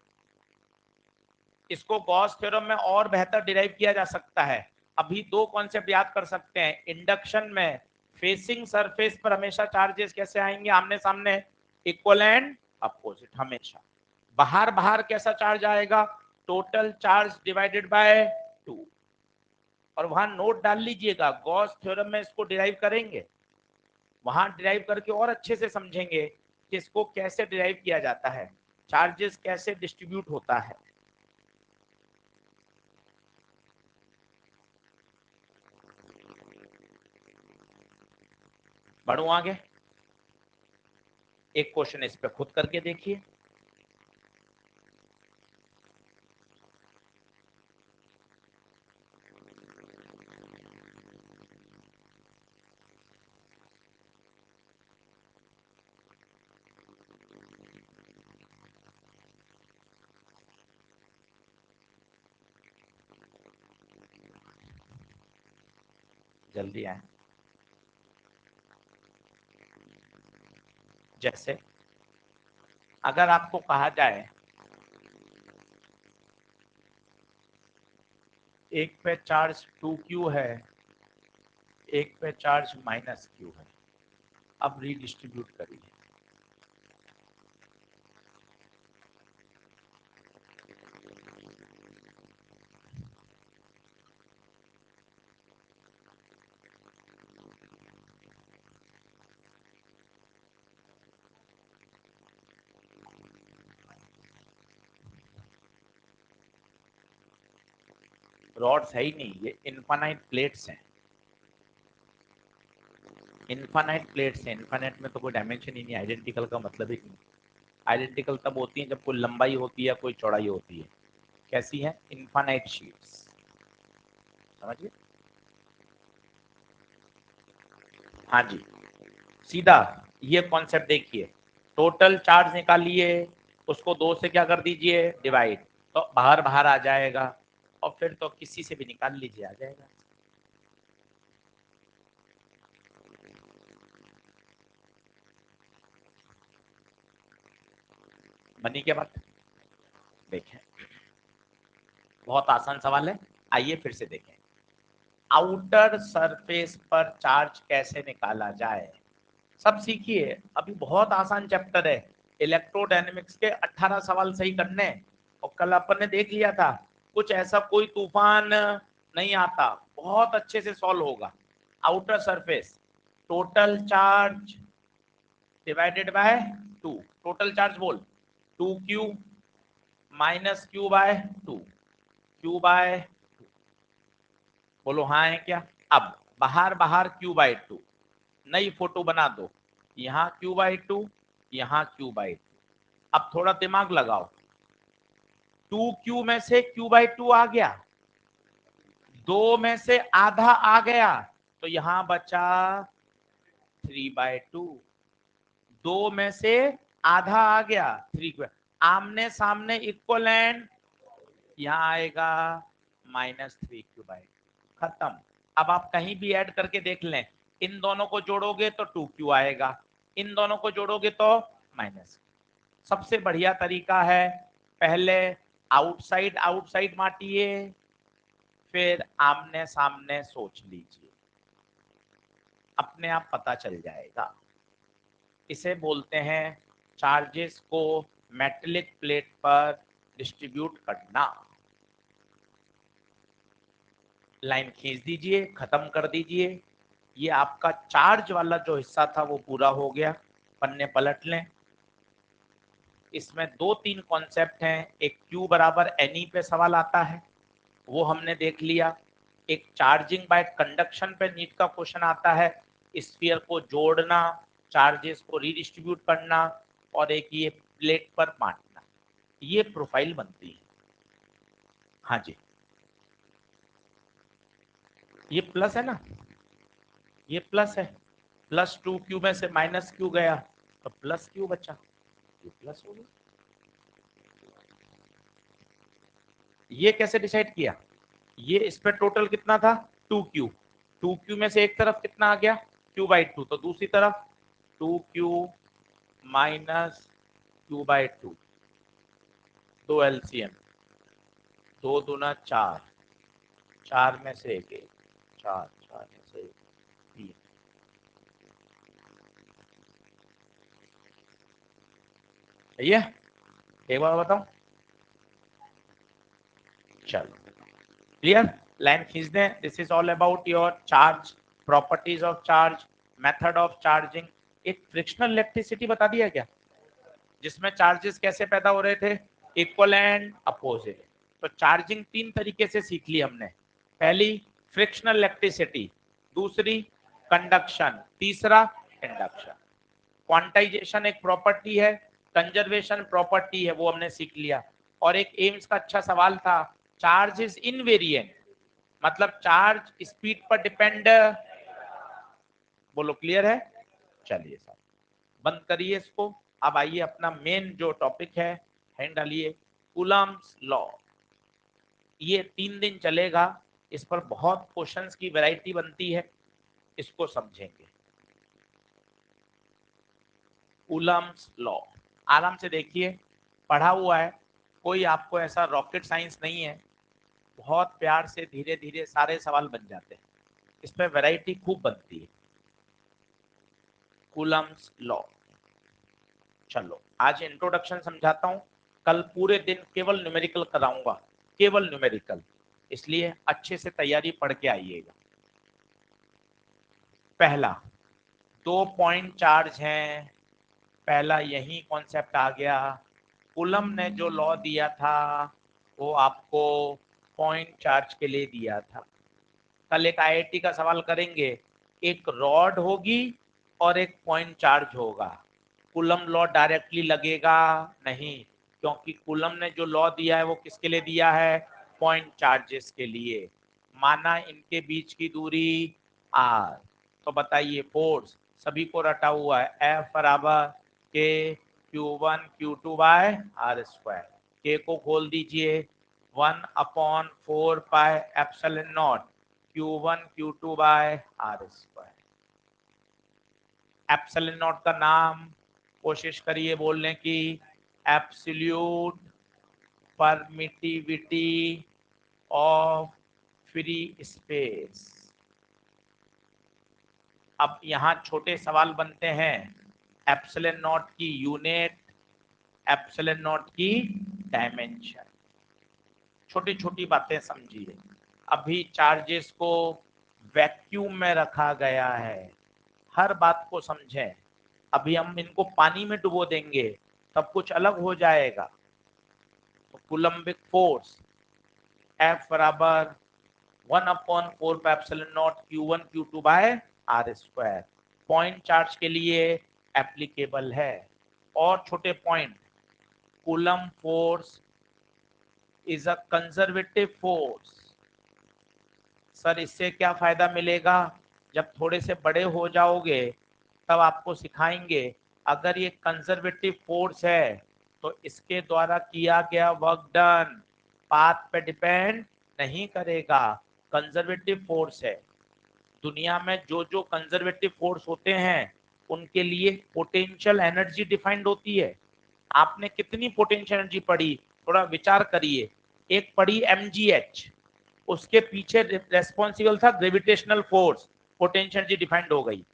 Speaker 1: इसको गॉस थ्योरम में और बेहतर डिराइव किया जा सकता है। अभी दो कॉन्सेप्ट याद कर सकते हैं, इंडक्शन में फेसिंग सरफेस पर हमेशा चार्जेस कैसे आएंगे, आमने सामने, इक्वल एंड अपोजिट हमेशा। बाहर बाहर कैसा चार्ज आएगा, टोटल चार्ज डिवाइडेड बाय 2। और वहां नोट डाल लीजिएगा, गॉस थ्योरम में इसको डिराइव करेंगे, वहां डिराइव करके और अच्छे से समझेंगे कि इसको कैसे डिराइव किया जाता है, चार्जेस कैसे डिस्ट्रीब्यूट होता है। बढ़ू आगे, एक क्वेश्चन इस पे खुद करके देखिए। जल्दी आए। जैसे अगर आपको कहा जाए एक पे चार्ज 2q है, एक पे चार्ज -q है, अब रीडिस्ट्रीब्यूट करिए। रॉड्स है ही नहीं, ये इनफाइनाइट प्लेट्स हैं, इनफाइनाइट प्लेट्स हैं। इनफाइनाइट में तो कोई डायमेंशन ही नहीं, आइडेंटिकल का मतलब ही नहीं। आइडेंटिकल तब होती है जब कोई लंबाई होती है, कोई चौड़ाई होती है। कैसी है? इनफाइनाइट शीट्स, समझिए। हाँ जी, सीधा ये कॉन्सेप्ट देखिए, टोटल चार्ज निकालिए, उसको 2 से क्या कर दीजिए, डिवाइड, तो बाहर बाहर आ जाएगा, और फिर तो किसी से भी निकाल लीजिए, आ जाएगा। बनी क्या बात? देखें, बहुत आसान सवाल है, आइए फिर से देखें। आउटर सरफेस पर चार्ज कैसे निकाला जाए, सब सीखिए, अभी बहुत आसान चैप्टर है। इलेक्ट्रोडायनेमिक्स के 18 सवाल सही करने, और कल अपन ने देख लिया था, कुछ ऐसा कोई तूफान नहीं आता, बहुत अच्छे से सॉल्व होगा। Outer surface, total charge divided by 2, total charge बोल 2q -q bye 2, q bye, बोलो हाँ है क्या? अब बाहर बाहर q बाय 2, नई फोटो बना दो, यहाँ q बाय 2, यहाँ q बाय 2। अब थोड़ा दिमाग लगाओ, 2q में से q बाय 2 आ गया, 2 में से आधा आ गया, तो यहां बचा 3/2। 2 में से आधा आ गया, 3, आमने सामने इक्वलेंट, यहाँ आएगा -3q/2, खत्म। अब आप कहीं भी ऐड करके देख लें, इन दोनों को जोड़ोगे तो 2q आएगा, इन दोनों को जोड़ोगे तो माइनस। सबसे बढ़िया तरीका है, पहले आउटसाइड आउटसाइड बांटिए, फिर आमने सामने सोच लीजिए, अपने आप पता चल जाएगा। इसे बोलते हैं चार्जेस को मेटेलिक प्लेट पर डिस्ट्रीब्यूट करना। लाइन खींच दीजिए, खत्म कर दीजिए, ये आपका चार्ज वाला जो हिस्सा था वो पूरा हो गया। पन्ने पलट लें, इसमें 2-3 कॉन्सेप्ट हैं। एक Q बराबर NE पे सवाल आता है, वो हमने देख लिया। एक चार्जिंग बाय कंडक्शन पे नीट का क्वेश्चन आता है, स्फीयर को जोड़ना, चार्जेस को रीडिस्ट्रीब्यूट करना, और एक ये प्लेट पर बांटना, ये प्रोफाइल बनती है। हाँ जी, ये प्लस है ना, ये प्लस है, +2q में से -q गया तो +q बचा, ये प्लस हो गया। ये कैसे डिसाइड किया? ये इस पे टोटल कितना था, 2q, 2q में से एक तरफ कितना आ गया, q/2, तो दूसरी तरफ 2q -q/2, 2 LCM, 2 दूना 4, 4 में से एक, 4, 4 में से 3। सही है? एक बार बताओ, चलो क्लियर, लाइन खींच दें। This is all about your charge, properties of charge, method of charging. एक फ्रिक्शनल इलेक्ट्रिसिटी बता दिया क्या, जिसमें चार्जेस कैसे पैदा हो रहे थे, इक्वल एंड अपोजिट। तो चार्जिंग तीन तरीके से सीख ली हमने, पहली फ्रिक्शनल इलेक्ट्रिसिटी, दूसरी कंडक्शन, तीसरा इंडक्शन। क्वांटाइजेशन एक प्रॉपर्टी है, कंजर्वेशन प्रॉपर्टी है, वो हमने सीख लिया। और एक एम्स का अच्छा सवाल था, चार्ज इज इनवेरिएंट, मतलब चार्ज स्पीड पर डिपेंड, बोलो क्लियर है। चलिए साहब बंद करिए इसको, अब आइए अपना मेन जो टॉपिक है हैंड डालिए, कूलम्स लॉ। ये 3 दिन चलेगा, इस पर बहुत क्वेश्चंस की वैरायटी बनती है, इसको समझेंगे। कूलम्स लॉ आराम से देखिए, पढ़ा हुआ है, कोई आपको ऐसा रॉकेट साइंस नहीं है, बहुत प्यार से धीरे धीरे सारे सवाल बन जाते हैं, इस पर वैरायटी खूब बनती है। कूलम्स लॉ, चलो आज इंट्रोडक्शन समझाता हूं, कल पूरे दिन केवल न्यूमेरिकल कराऊंगा, केवल न्यूमेरिकल, इसलिए अच्छे से तैयारी पढ़ के आइएगा। पहला, 2 पॉइंट चार्ज हैं, पहला यही कॉन्सेप्ट आ गया। कूलम ने जो लॉ दिया था वो आपको पॉइंट चार्ज के लिए दिया था। कल एक आईआईटी का सवाल करेंगे, एक रॉड होगी और एक पॉइंट चार्ज होगा, कूलम लॉ डायरेक्टली लगेगा नहीं, क्योंकि कूलम ने जो लॉ दिया है वो किसके लिए दिया है, पॉइंट चार्जेस के लिए। माना इनके बीच की दूरी r, तो बताइए फोर्स सभी को रटा हुआ है, F बराबर के Q1 Q2 by r square. के को खोल दीजिए, 1/4 pi epsilon naught Q1 Q2 by r square. Epsilon naught का नाम कोशिश करिए बोलने की, absolute permittivity of free space. अब यहाँ छोटे सवाल बनते हैं, एप्सिलॉन नॉट की यूनिट, एप्सिलॉन नॉट की डायमेंशन, छोटी छोटी बातें समझिए। अभी चार्जेस को वैक्यूम में रखा गया है, हर बात को समझें। अभी हम इनको पानी में डुबो देंगे तब कुछ अलग हो जाएगा। तो कूलम्बिक फोर्स F बराबर 1/4 pi epsilon naught Q1 Q2 by r square, point charge के लिए एप्लीकेबल है। और छोटे point, coulomb force is a conservative force. Sir इससे क्या फायदा मिलेगा, जब थोड़े से बड़े हो जाओगे तब आपको सिखाएंगे। अगर ये कंजर्वेटिव फोर्स है तो इसके द्वारा किया गया वर्क डन पाथ पे डिपेंड नहीं करेगा, कंजर्वेटिव फोर्स है। दुनिया में जो जो कंजर्वेटिव फोर्स होते हैं उनके लिए पोटेंशियल एनर्जी डिफाइंड होती है। आपने कितनी पोटेंशियल एनर्जी पढ़ी, थोड़ा विचार करिए। एक पढ़ी mgh, उसके पीछे रेस्पॉन्सिबल था gravitational force, potential energy defined हो गई।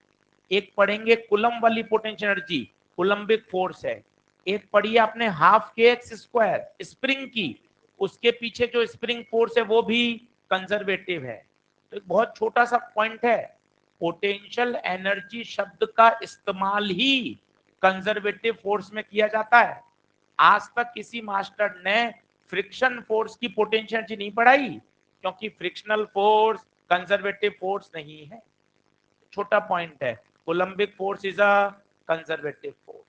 Speaker 1: एक पढ़ेंगे कुलम वाली पोटेंशियल एनर्जी, कुलम्बिक फोर्स है। एक पढ़िए आपने हाफ के एक्स स्क्वायर स्प्रिंग की, उसके पीछे जो स्प्रिंग फोर्स है वो भी कंजर्वेटिव है। तो एक बहुत छोटा सा पॉइंट है, पोटेंशियल एनर्जी शब्द का इस्तेमाल ही कंजर्वेटिव फोर्स में किया जाता है। आज तक किसी मास्टर ने फ्रिक्शन फोर्स की पोटेंशियल एनर्जी नहीं पढ़ाई, क्योंकि फ्रिक्शनल फोर्स कंजर्वेटिव फोर्स नहीं है। छोटा पॉइंट है, Coulombic force is a conservative force.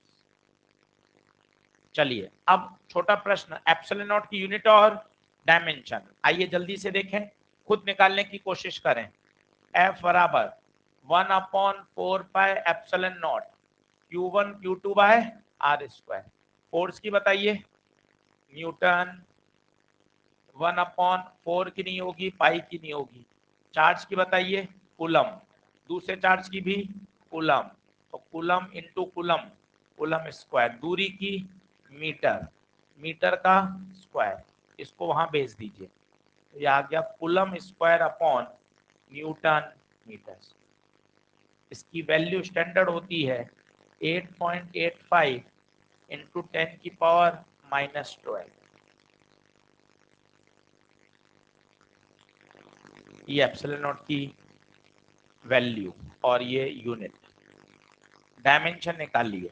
Speaker 1: चलिए अब छोटा प्रश्न, एप्सिलॉन नॉट की यूनिट और डायमेंशन, आइए जल्दी से देखें, खुद निकालने की कोशिश करें। F बराबर 1/4 pi epsilon naught Q1 Q2 by r square. Force की बताइए, न्यूटन, 1/4 की नहीं होगी, पाई की नहीं होगी। चार्ज की बताइए, कूलम, दूसरे चार्ज की भी कूलम, तो coulomb into coulomb, coulomb square. दूरी की मीटर, मीटर का स्क्वायर, इसको वहां भेज दीजिए, तो ये आ गया coulomb square upon newton metre. इसकी वैल्यू स्टैंडर्ड होती है 8.85 इंटू 10⁻⁻12। ये एप्सिलॉन नॉट की वैल्यू और ये यूनिट, डायमेंशन निकाल लिए।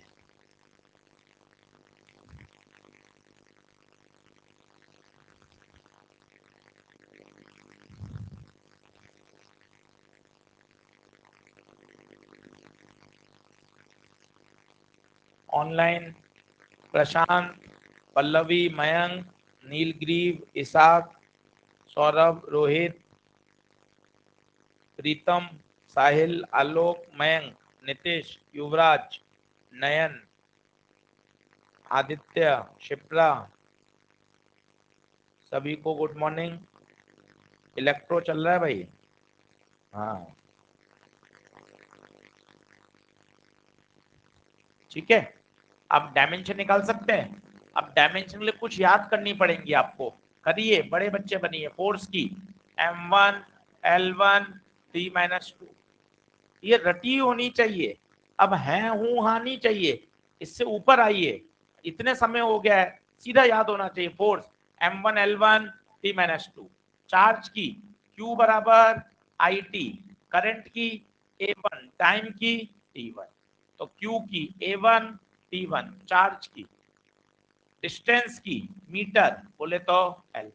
Speaker 1: ऑनलाइन प्रशांत, पल्लवी, मयंक, नीलग्रीव, इसाक, सौरभ, रोहित, प्रीतम, साहिल, आलोक, मयंक, नितेश, युवराज, नयन, आदित्य, शिप्रा, सभी को गुड मॉर्निंग। इलेक्ट्रो चल रहा है भाई। हाँ ठीक है, आप डायमेंशन निकाल सकते हैं। अब डायमेंशन के लिए कुछ याद करनी पड़ेंगी आपको, करिए, बड़े बच्चे बनिए। फोर्स की m1 l1 t-2, ये रटी होनी चाहिए। अब है हूं हाँ नहीं चाहिए, इससे ऊपर आइए, इतने समय हो गया है, सीधा याद होना चाहिए। Force m1 l1 t-2, charge की q बराबर it, करंट की a1, टाइम की t1, तो q की a1 t1, चार्ज की, डिस्टेंस की मीटर बोले तो l।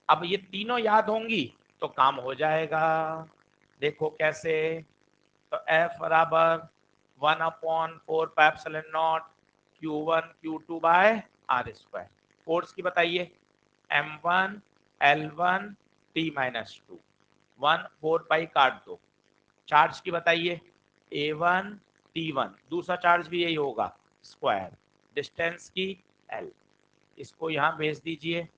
Speaker 1: अब ये तीनों याद होंगी तो काम हो जाएगा। देखो कैसे, तो F बराबर 1/4 Q1 Q2 bye R square. Force की बताइए M1 L1 T-2, 1/4 काट दो। चार्ज की बताइए A1 T1, दूसरा चार्ज भी यही होगा, स्क्वायर, डिस्टेंस की L, इसको यहाँ भेज दीजिए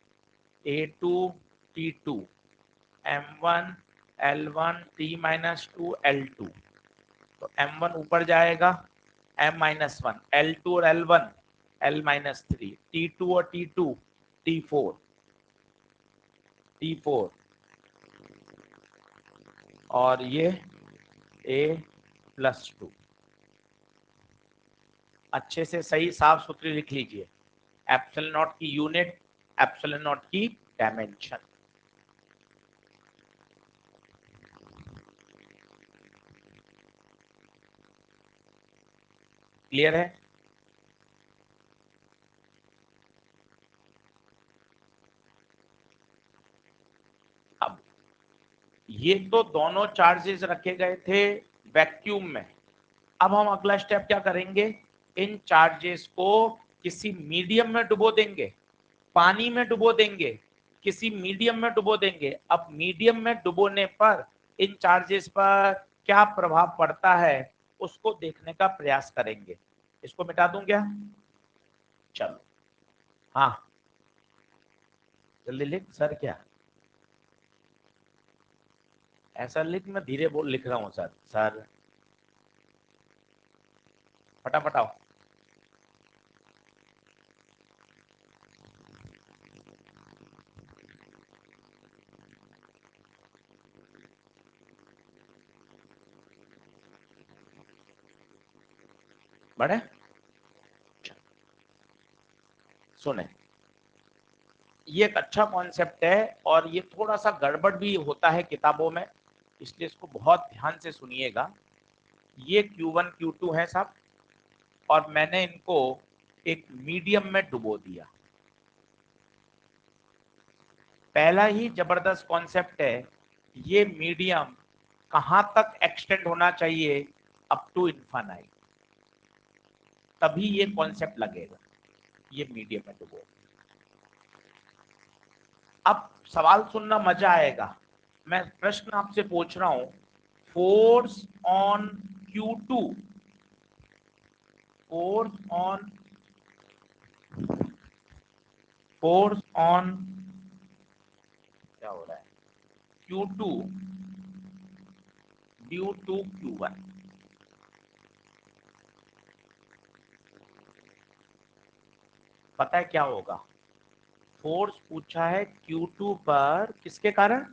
Speaker 1: A2 T2, M1 L1 T-2 L2, तो M1 ऊपर जाएगा M-1, L2 और L1 L-3, T2 और T2 T4, T4, और ये A+2। अच्छे से सही साफ सुथरी लिख लीजिए, एप्सिलॉन नॉट की यूनिट, एप्सिलॉन नॉट की डायमेंशन। क्लियर है? अब ये तो दोनों चार्जेस रखे गए थे वैक्यूम में। अब हम अगला स्टेप क्या करेंगे, इन चार्जेस को किसी मीडियम में डुबो देंगे, पानी में डुबो देंगे, किसी मीडियम में डुबो देंगे। अब मीडियम में डुबोने पर इन चार्जेस पर क्या प्रभाव पड़ता है उसको देखने का प्रयास करेंगे। इसको मिटा दूं क्या? चलो, हाँ जल्दी लिख सर। क्या ऐसा लिख, मैं धीरे बोल लिख रहा हूँ सर। सर फटाफट आओ। बड़े सुने, ये एक अच्छा कॉन्सेप्ट है और ये थोड़ा सा गड़बड़ भी होता है किताबों में, इसलिए इसको बहुत ध्यान से सुनिएगा। ये Q1 Q2 है साहब, और मैंने इनको एक मीडियम में डुबो दिया। पहला ही जबरदस्त कॉन्सेप्ट है, ये मीडियम कहां तक एक्सटेंड होना चाहिए, अप टू इन्फानाइट, तभी ये कॉन्सेप्ट लगेगा। ये मीडियम में डुबो। अब सवाल सुनना मजा आएगा। मैं प्रश्न आपसे पूछ रहा हूं, force on Q2, force on, force on, क्या हो रहा है, Q2 ड्यू टू Q1, पता है क्या होगा? फोर्स पूछा है Q2 पर, किसके कारण?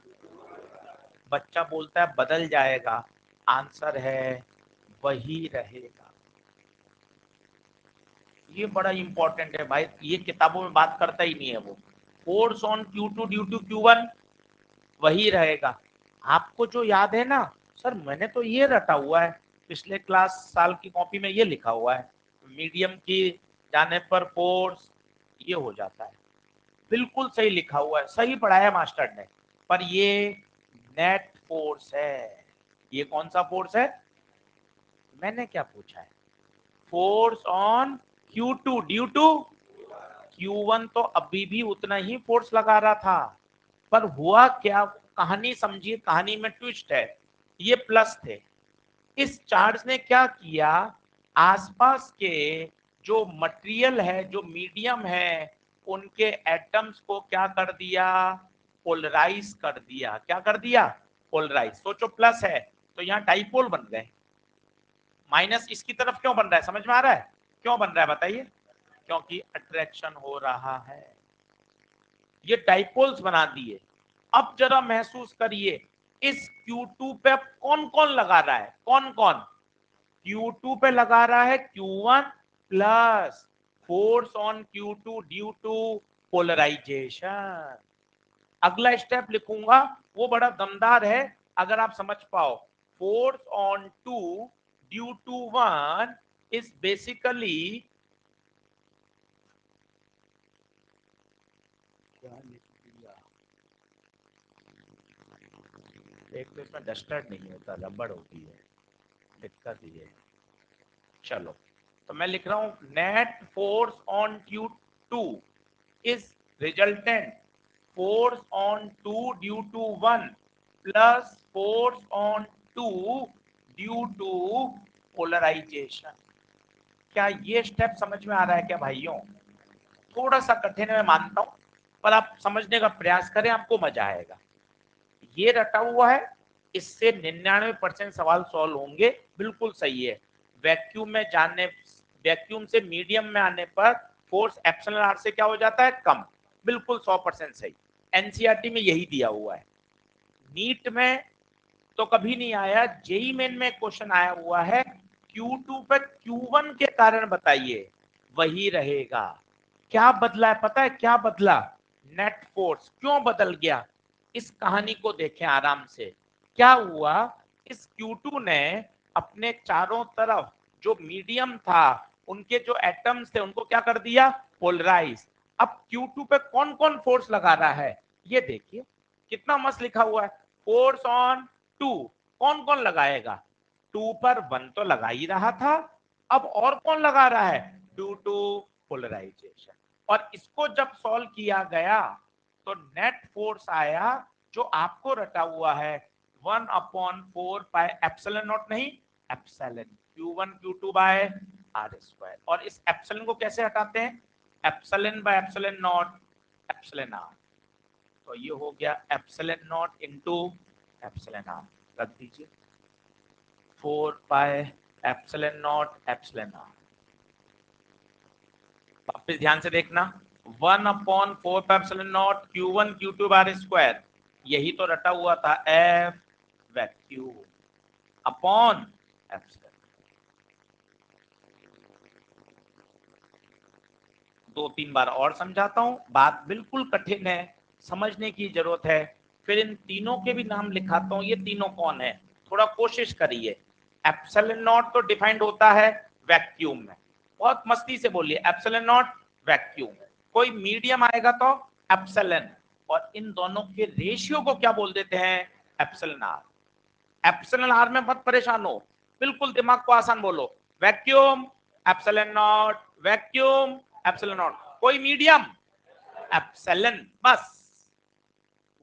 Speaker 1: बच्चा बोलता है बदल जाएगा, आंसर है वही रहेगा। ये बड़ा इंपॉर्टेंट है भाई, ये किताबों में बात करता ही नहीं है वो। Force on Q2 due to Q1, वही रहेगा। आपको जो याद है ना, सर मैंने तो ये रटा हुआ है, पिछले क्लास साल की कॉपी में ये लिखा हुआ है, मीडियम की जाने पर फोर्स ये हो जाता है। बिल्कुल सही लिखा हुआ है, सही पढ़ाया मास्टर ने, पर ये नेट फोर्स है। ये कौन सा फोर्स है? मैंने क्या पूछा है? Force on Q2 due to Q1। तो अभी भी उतना ही फोर्स लगा रहा था, पर हुआ क्या, कहानी समझिए, कहानी में ट्विस्ट है। ये प्लस थे, इस चार्ज ने क्या किया, आसपास के जो मटेरियल है, जो मीडियम है, उनके एटम्स को क्या कर दिया, पोलराइज कर दिया। क्या कर दिया? पोलराइज। सोचो प्लस है तो यहाँ डाइपोल बन गए, माइनस इसकी तरफ क्यों बन रहा है, समझ में आ रहा है क्यों बन रहा है बताइए? क्योंकि अट्रैक्शन हो रहा है, ये डाइपोल्स बना दिए। अब जरा महसूस करिए, इस Q2 पे कौन कौन लगा रहा है, कौन कौन? Q2 पे लगा रहा है Q1 plus force on Q2 due to polarisation. अगला स्टेप लिखूंगा, वो बड़ा दमदार है, अगर आप समझ पाओ। Force on 2 due to 1 is basically, क्या लिख दिया, एक तो इसमें डस्टर नहीं होता, रबड़ होती है, दिक्कत ये। चलो, तो मैं लिख रहा हूं, net force on Q2 is resultant force on 2 due to 1 plus force on 2 due to polarisation. क्या ये स्टेप समझ में आ रहा है क्या भाइयों? थोड़ा सा कठिन है मैं मानता हूं, पर आप समझने का प्रयास करें, आपको मजा आएगा। ये रटा हुआ है, इससे 99% सवाल सॉल्व होंगे, बिल्कुल सही है। वैक्यूम में जाने, वैक्यूम से मीडियम में आने पर फोर्स एप्सिलॉन आर से क्या हो जाता है, कम। बिल्कुल 100% सही, एनसीईआरटी में यही दिया हुआ है। नीट में तो कभी नहीं आया, जेई मेन में क्वेश्चन आया हुआ है, Q2 पे Q1 के कारण बताइए, वही रहेगा। क्या बदला है पता है, क्या बदला? नेट फोर्स क्यों बदल गया, इस कहानी को देखें आराम से। क्या हुआ, इस Q2 ने अपने चारों तरफ जो मीडियम था, उनके जो एटम्स थे, उनको क्या कर दिया, पोलराइज। अब Q2 पे कौन कौन फोर्स लगा रहा है, ये देखिए, कितना मस्त लिखा हुआ है, फोर्स ऑन 2। कौन कौन लगाएगा? 2 पर 1 तो लगा ही रहा था, अब और कौन लगा रहा है, ड्यू टू पोलराइजेशन। और इसको जब सॉल्व किया गया तो नेट फोर्स आया, जो आपको रटा हुआ है, 1/4 पाई एप्सिलॉन नॉट, नहीं epsilon Q1 Q2 by r square. और इस एप्सिलॉन को कैसे हटाते हैं, epsilon by epsilon naught, epsilon r. तो ये हो गया epsilon naught into epsilon r, रख दीजिए, 4 pi epsilon naught epsilon r. वापस ध्यान से देखना, 1/4 epsilon naught Q1 Q2 bar square, यही तो रटा हुआ था, एफ वैक्यूम अपॉन एप्सिलॉन। 2-3 बार और समझाता हूं, बात बिल्कुल कठिन है, समझने की जरूरत है। फिर इन तीनों के भी नाम लिखाता हूं, ये तीनों कौन है, थोड़ा कोशिश करिए। एप्सिलॉन नॉट तो डिफाइंड होता है वैक्यूम में, बहुत मस्ती से बोलिए, एप्सिलॉन नॉट वैक्यूम। कोई मीडियम आएगा तो एप्सिलॉन, और इन दोनों के रेशियो को क्या बोल देते हैं, एप्सिलॉन आर। एप्सिलॉन आर में मत परेशान हो, बिल्कुल दिमाग को आसान बोलो, vacuum epsilon not, vacuum epsilon not. कोई मीडियम, एप्सिलॉन, बस।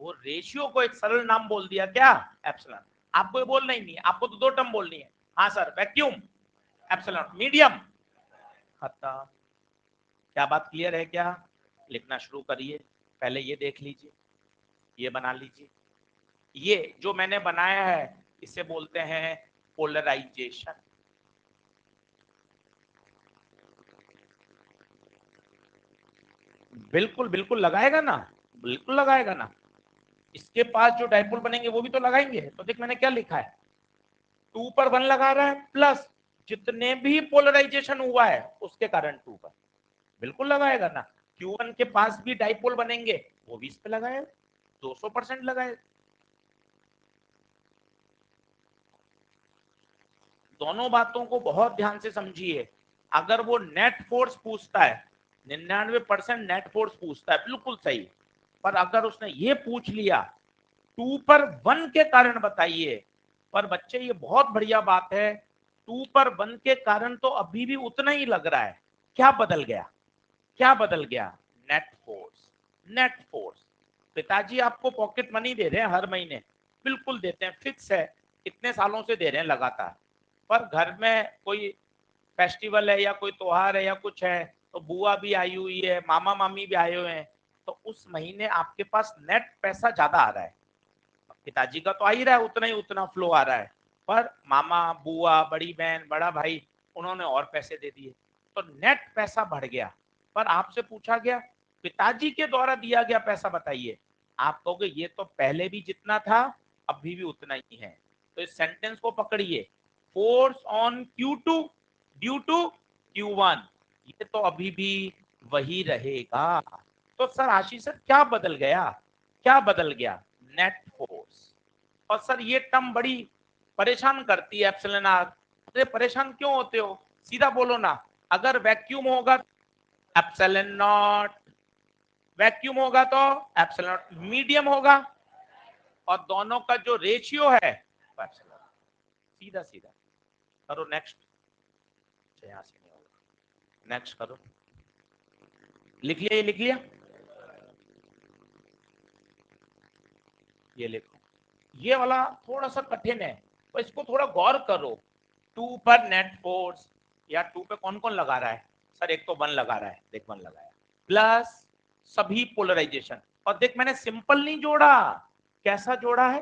Speaker 1: वो रेशियो को एक सरल नाम बोल दिया, क्या, एप्सिलॉन। आपको ये बोलना ही नहीं है, आपको तो 2 टर्म बोलनी है, हाँ सर वैक्यूम एप्सिलॉन, मीडियम, खत्म। क्या बात क्लियर है क्या? लिखना शुरू करिए, पहले ये देख लीजिए, ये बना लीजिए। ये जो मैंने बनाया है इसे बोलते हैं पोलराइजेशन। बिल्कुल बिल्कुल लगाएगा ना, बिल्कुल लगाएगा ना। इसके पास जो डाइपोल बनेंगे वो भी तो लगाएंगे। तो देख मैंने क्या लिखा है, 2 पर 1 लगा रहा है, प्लस जितने भी पोलराइजेशन हुआ है उसके कारण 2 पर, बिल्कुल लगाएगा ना। Q1 के पास भी डाइपोल बनेंगे, वो भी इस पे लगाए, 200% लगाए। दोनों बातों को बहुत ध्यान से समझिए। अगर वो नेट फोर्स पूछता है, 99% नेट फोर्स पूछता है, बिल्कुल सही। पर अगर उसने ये पूछ लिया 2 पर 1 के कारण बताइए, पर बच्चे ये बहुत बढ़िया बात है, 2 पर 1 के कारण तो अभी भी उतना ही लग रहा है। क्या बदल गया? क्या बदल गया? Net force. Net force. पिताजी आपको पॉकेट मनी दे रहे हैं हर महीने, बिल्कुल देते हैं, फिक्स है, इतने सालों से दे रहे हैं लगातार। पर घर में कोई फेस्टिवल है या कोई त्योहार है या कुछ है, तो बुआ भी आई हुई है, मामा मामी भी आए हुए हैं, तो उस महीने आपके पास नेट पैसा ज्यादा आ रहा है। पिताजी का तो आ ही रहा है, उतना ही उतना फ्लो आ रहा है, पर मामा, बुआ, बड़ी बहन, बड़ा भाई, उन्होंने और पैसे दे दिए, तो नेट पैसा बढ़ गया। पर आपसे पूछा गया पिताजी के द्वारा दिया गया पैसा बताइए, आप कहोगे ये तो पहले भी जितना था अभी भी उतना ही है। तो इस सेंटेंस को पकड़िए, force on Q2 due to Q1, ये तो अभी भी वही रहेगा। तो सर आशीष सर क्या बदल गया? क्या बदल गया? Net force. और सर ये टर्म बड़ी परेशान करती है, एप्सिलॉन आर। अरे परेशान क्यों होते हो? सीधा बोलो ना, अगर वैक्यूम होगा एप्सिलॉन नॉट, वैक्यूम होगा तो एप्सिलॉन नॉट, मीडियम होगा और दोनों का जो रेशियो है एप्सिलॉन। सीधा सीधा करो नेक्स्ट। यहां से नहीं होगा, नेक्स्ट करो। लिख लिया? ये लिख लिया? ये लिखो। ये वाला थोड़ा सा कठिन है, तो इसको थोड़ा गौर करो। 2 पर नेट फोर्स, या 2 पे कौन कौन लगा रहा है? सर एक तो 1 लगा रहा है, देख 1 लगाया, प्लस सभी पोलराइजेशन। और देख मैंने सिंपल नहीं जोड़ा, कैसा जोड़ा है?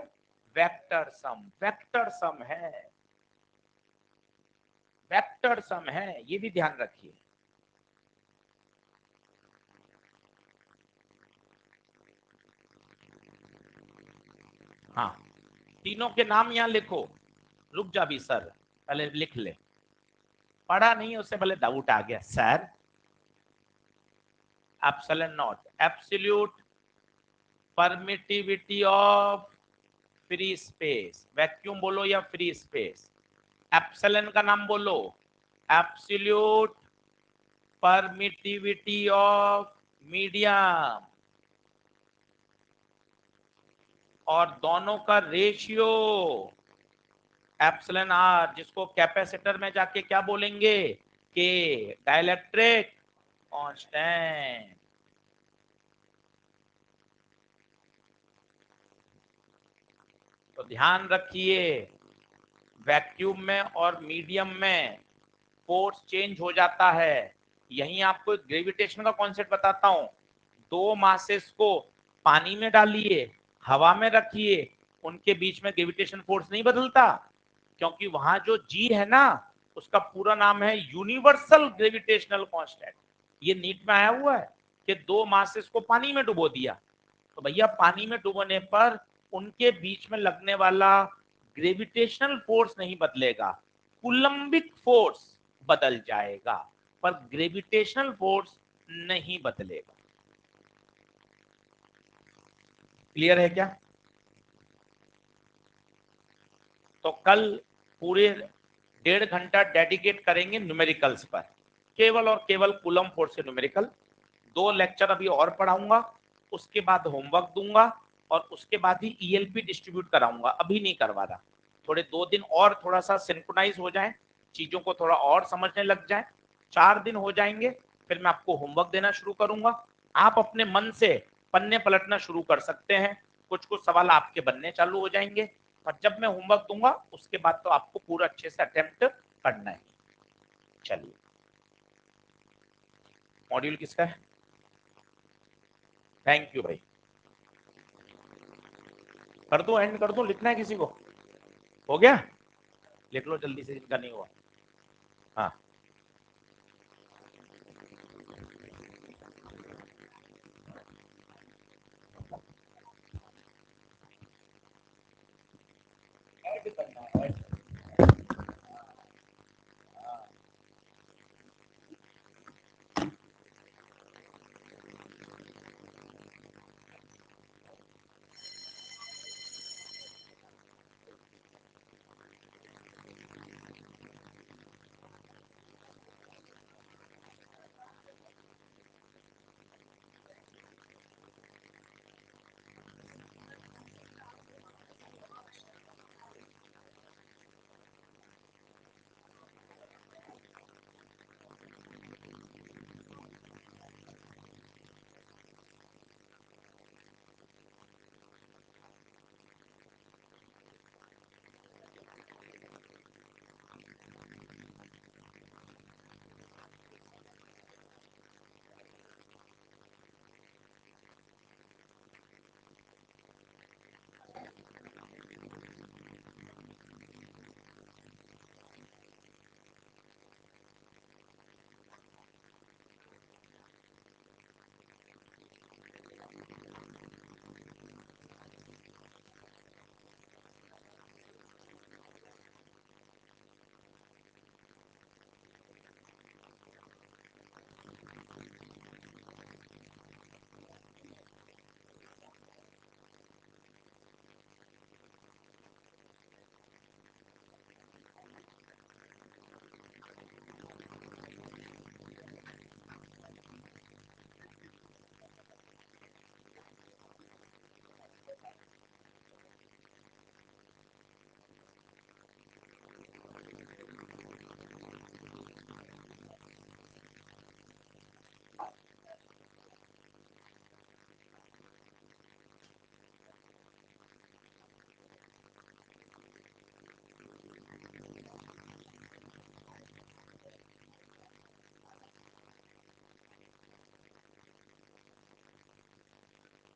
Speaker 1: Vector sum. वेक्टर सम है, वेक्टर सम है, ये भी ध्यान रखिए। हाँ, तीनों के नाम यहां लिखो। रुक जा भी सर, पहले लिख ले, पढ़ा नहीं उससे पहले डाउट आ गया sir. Epsilon not, absolute permittivity of free space, vacuum बोलो या फ्री स्पेस। एप्सिलॉन का नाम बोलो, एब्सोल्यूट परमिटिविटी ऑफ मीडियम, और दोनों का रेशियो एप्सिलॉन आर, जिसको कैपेसिटर में जाके क्या बोलेंगे? के, डाइलेक्ट्रिक कांस्टेंट। तो ध्यान रखिए, वैक्यूम में और मीडियम में फोर्स चेंज हो जाता है। यहीं आपको ग्रेविटेशन का कॉन्सेप्ट बताता हूं। दो मासेस को पानी में डालिए, हवा में रखिए, उनके बीच में ग्रेविटेशन फोर्स नहीं बदलता, क्योंकि वहां जो जी है ना, उसका पूरा नाम है यूनिवर्सल ग्रेविटेशनल कांस्टेंट। ये नीट में आया हुआ है कि दो मासेस को पानी में डुबो दिया, तो भैया पानी में डुबोने पर उनके बीच में लगने वाला ग्रेविटेशनल फोर्स नहीं बदलेगा, कुलम्बिक फोर्स बदल जाएगा, पर ग्रेविटेशनल फोर्स नहीं बदलेगा। क्लियर है क्या? तो कल पूरे 1.5 घंटा डेडिकेट करेंगे न्यूमेरिकल्स पर, केवल और केवल कूलम फोर्स से न्यूमेरिकल। 2 लेक्चर अभी और पढ़ाऊंगा, उसके बाद होमवर्क दूंगा, और उसके बाद ही ईएलपी डिस्ट्रीब्यूट कराऊंगा, अभी नहीं करवा रहा। थोड़े 2 दिन और थोड़ा सा सिंक्रोनाइज हो जाए, चीजों को थोड़ा और समझने लग जाए, 4 दिन हो जाएंगे, फिर मैं आपको होमवर्क देना शुरू करूंगा। आप अपने मन से पन्ने पलटना शुरू कर सकते हैं, कुछ कुछ सवाल आपके बनने चालू हो जाएंगे, और जब मैं होमवर्क दूंगा उसके बाद तो आपको पूरा अच्छे से अटेम्प्ट करना है। चलिए, मॉड्यूल किसका है? थैंक यू भाई। कर दो, एंड कर दो, लिखना है किसी को? हो गया? लिख लो जल्दी से जिनका नहीं हुआ। हाँ, ऐड करना है, ऐड।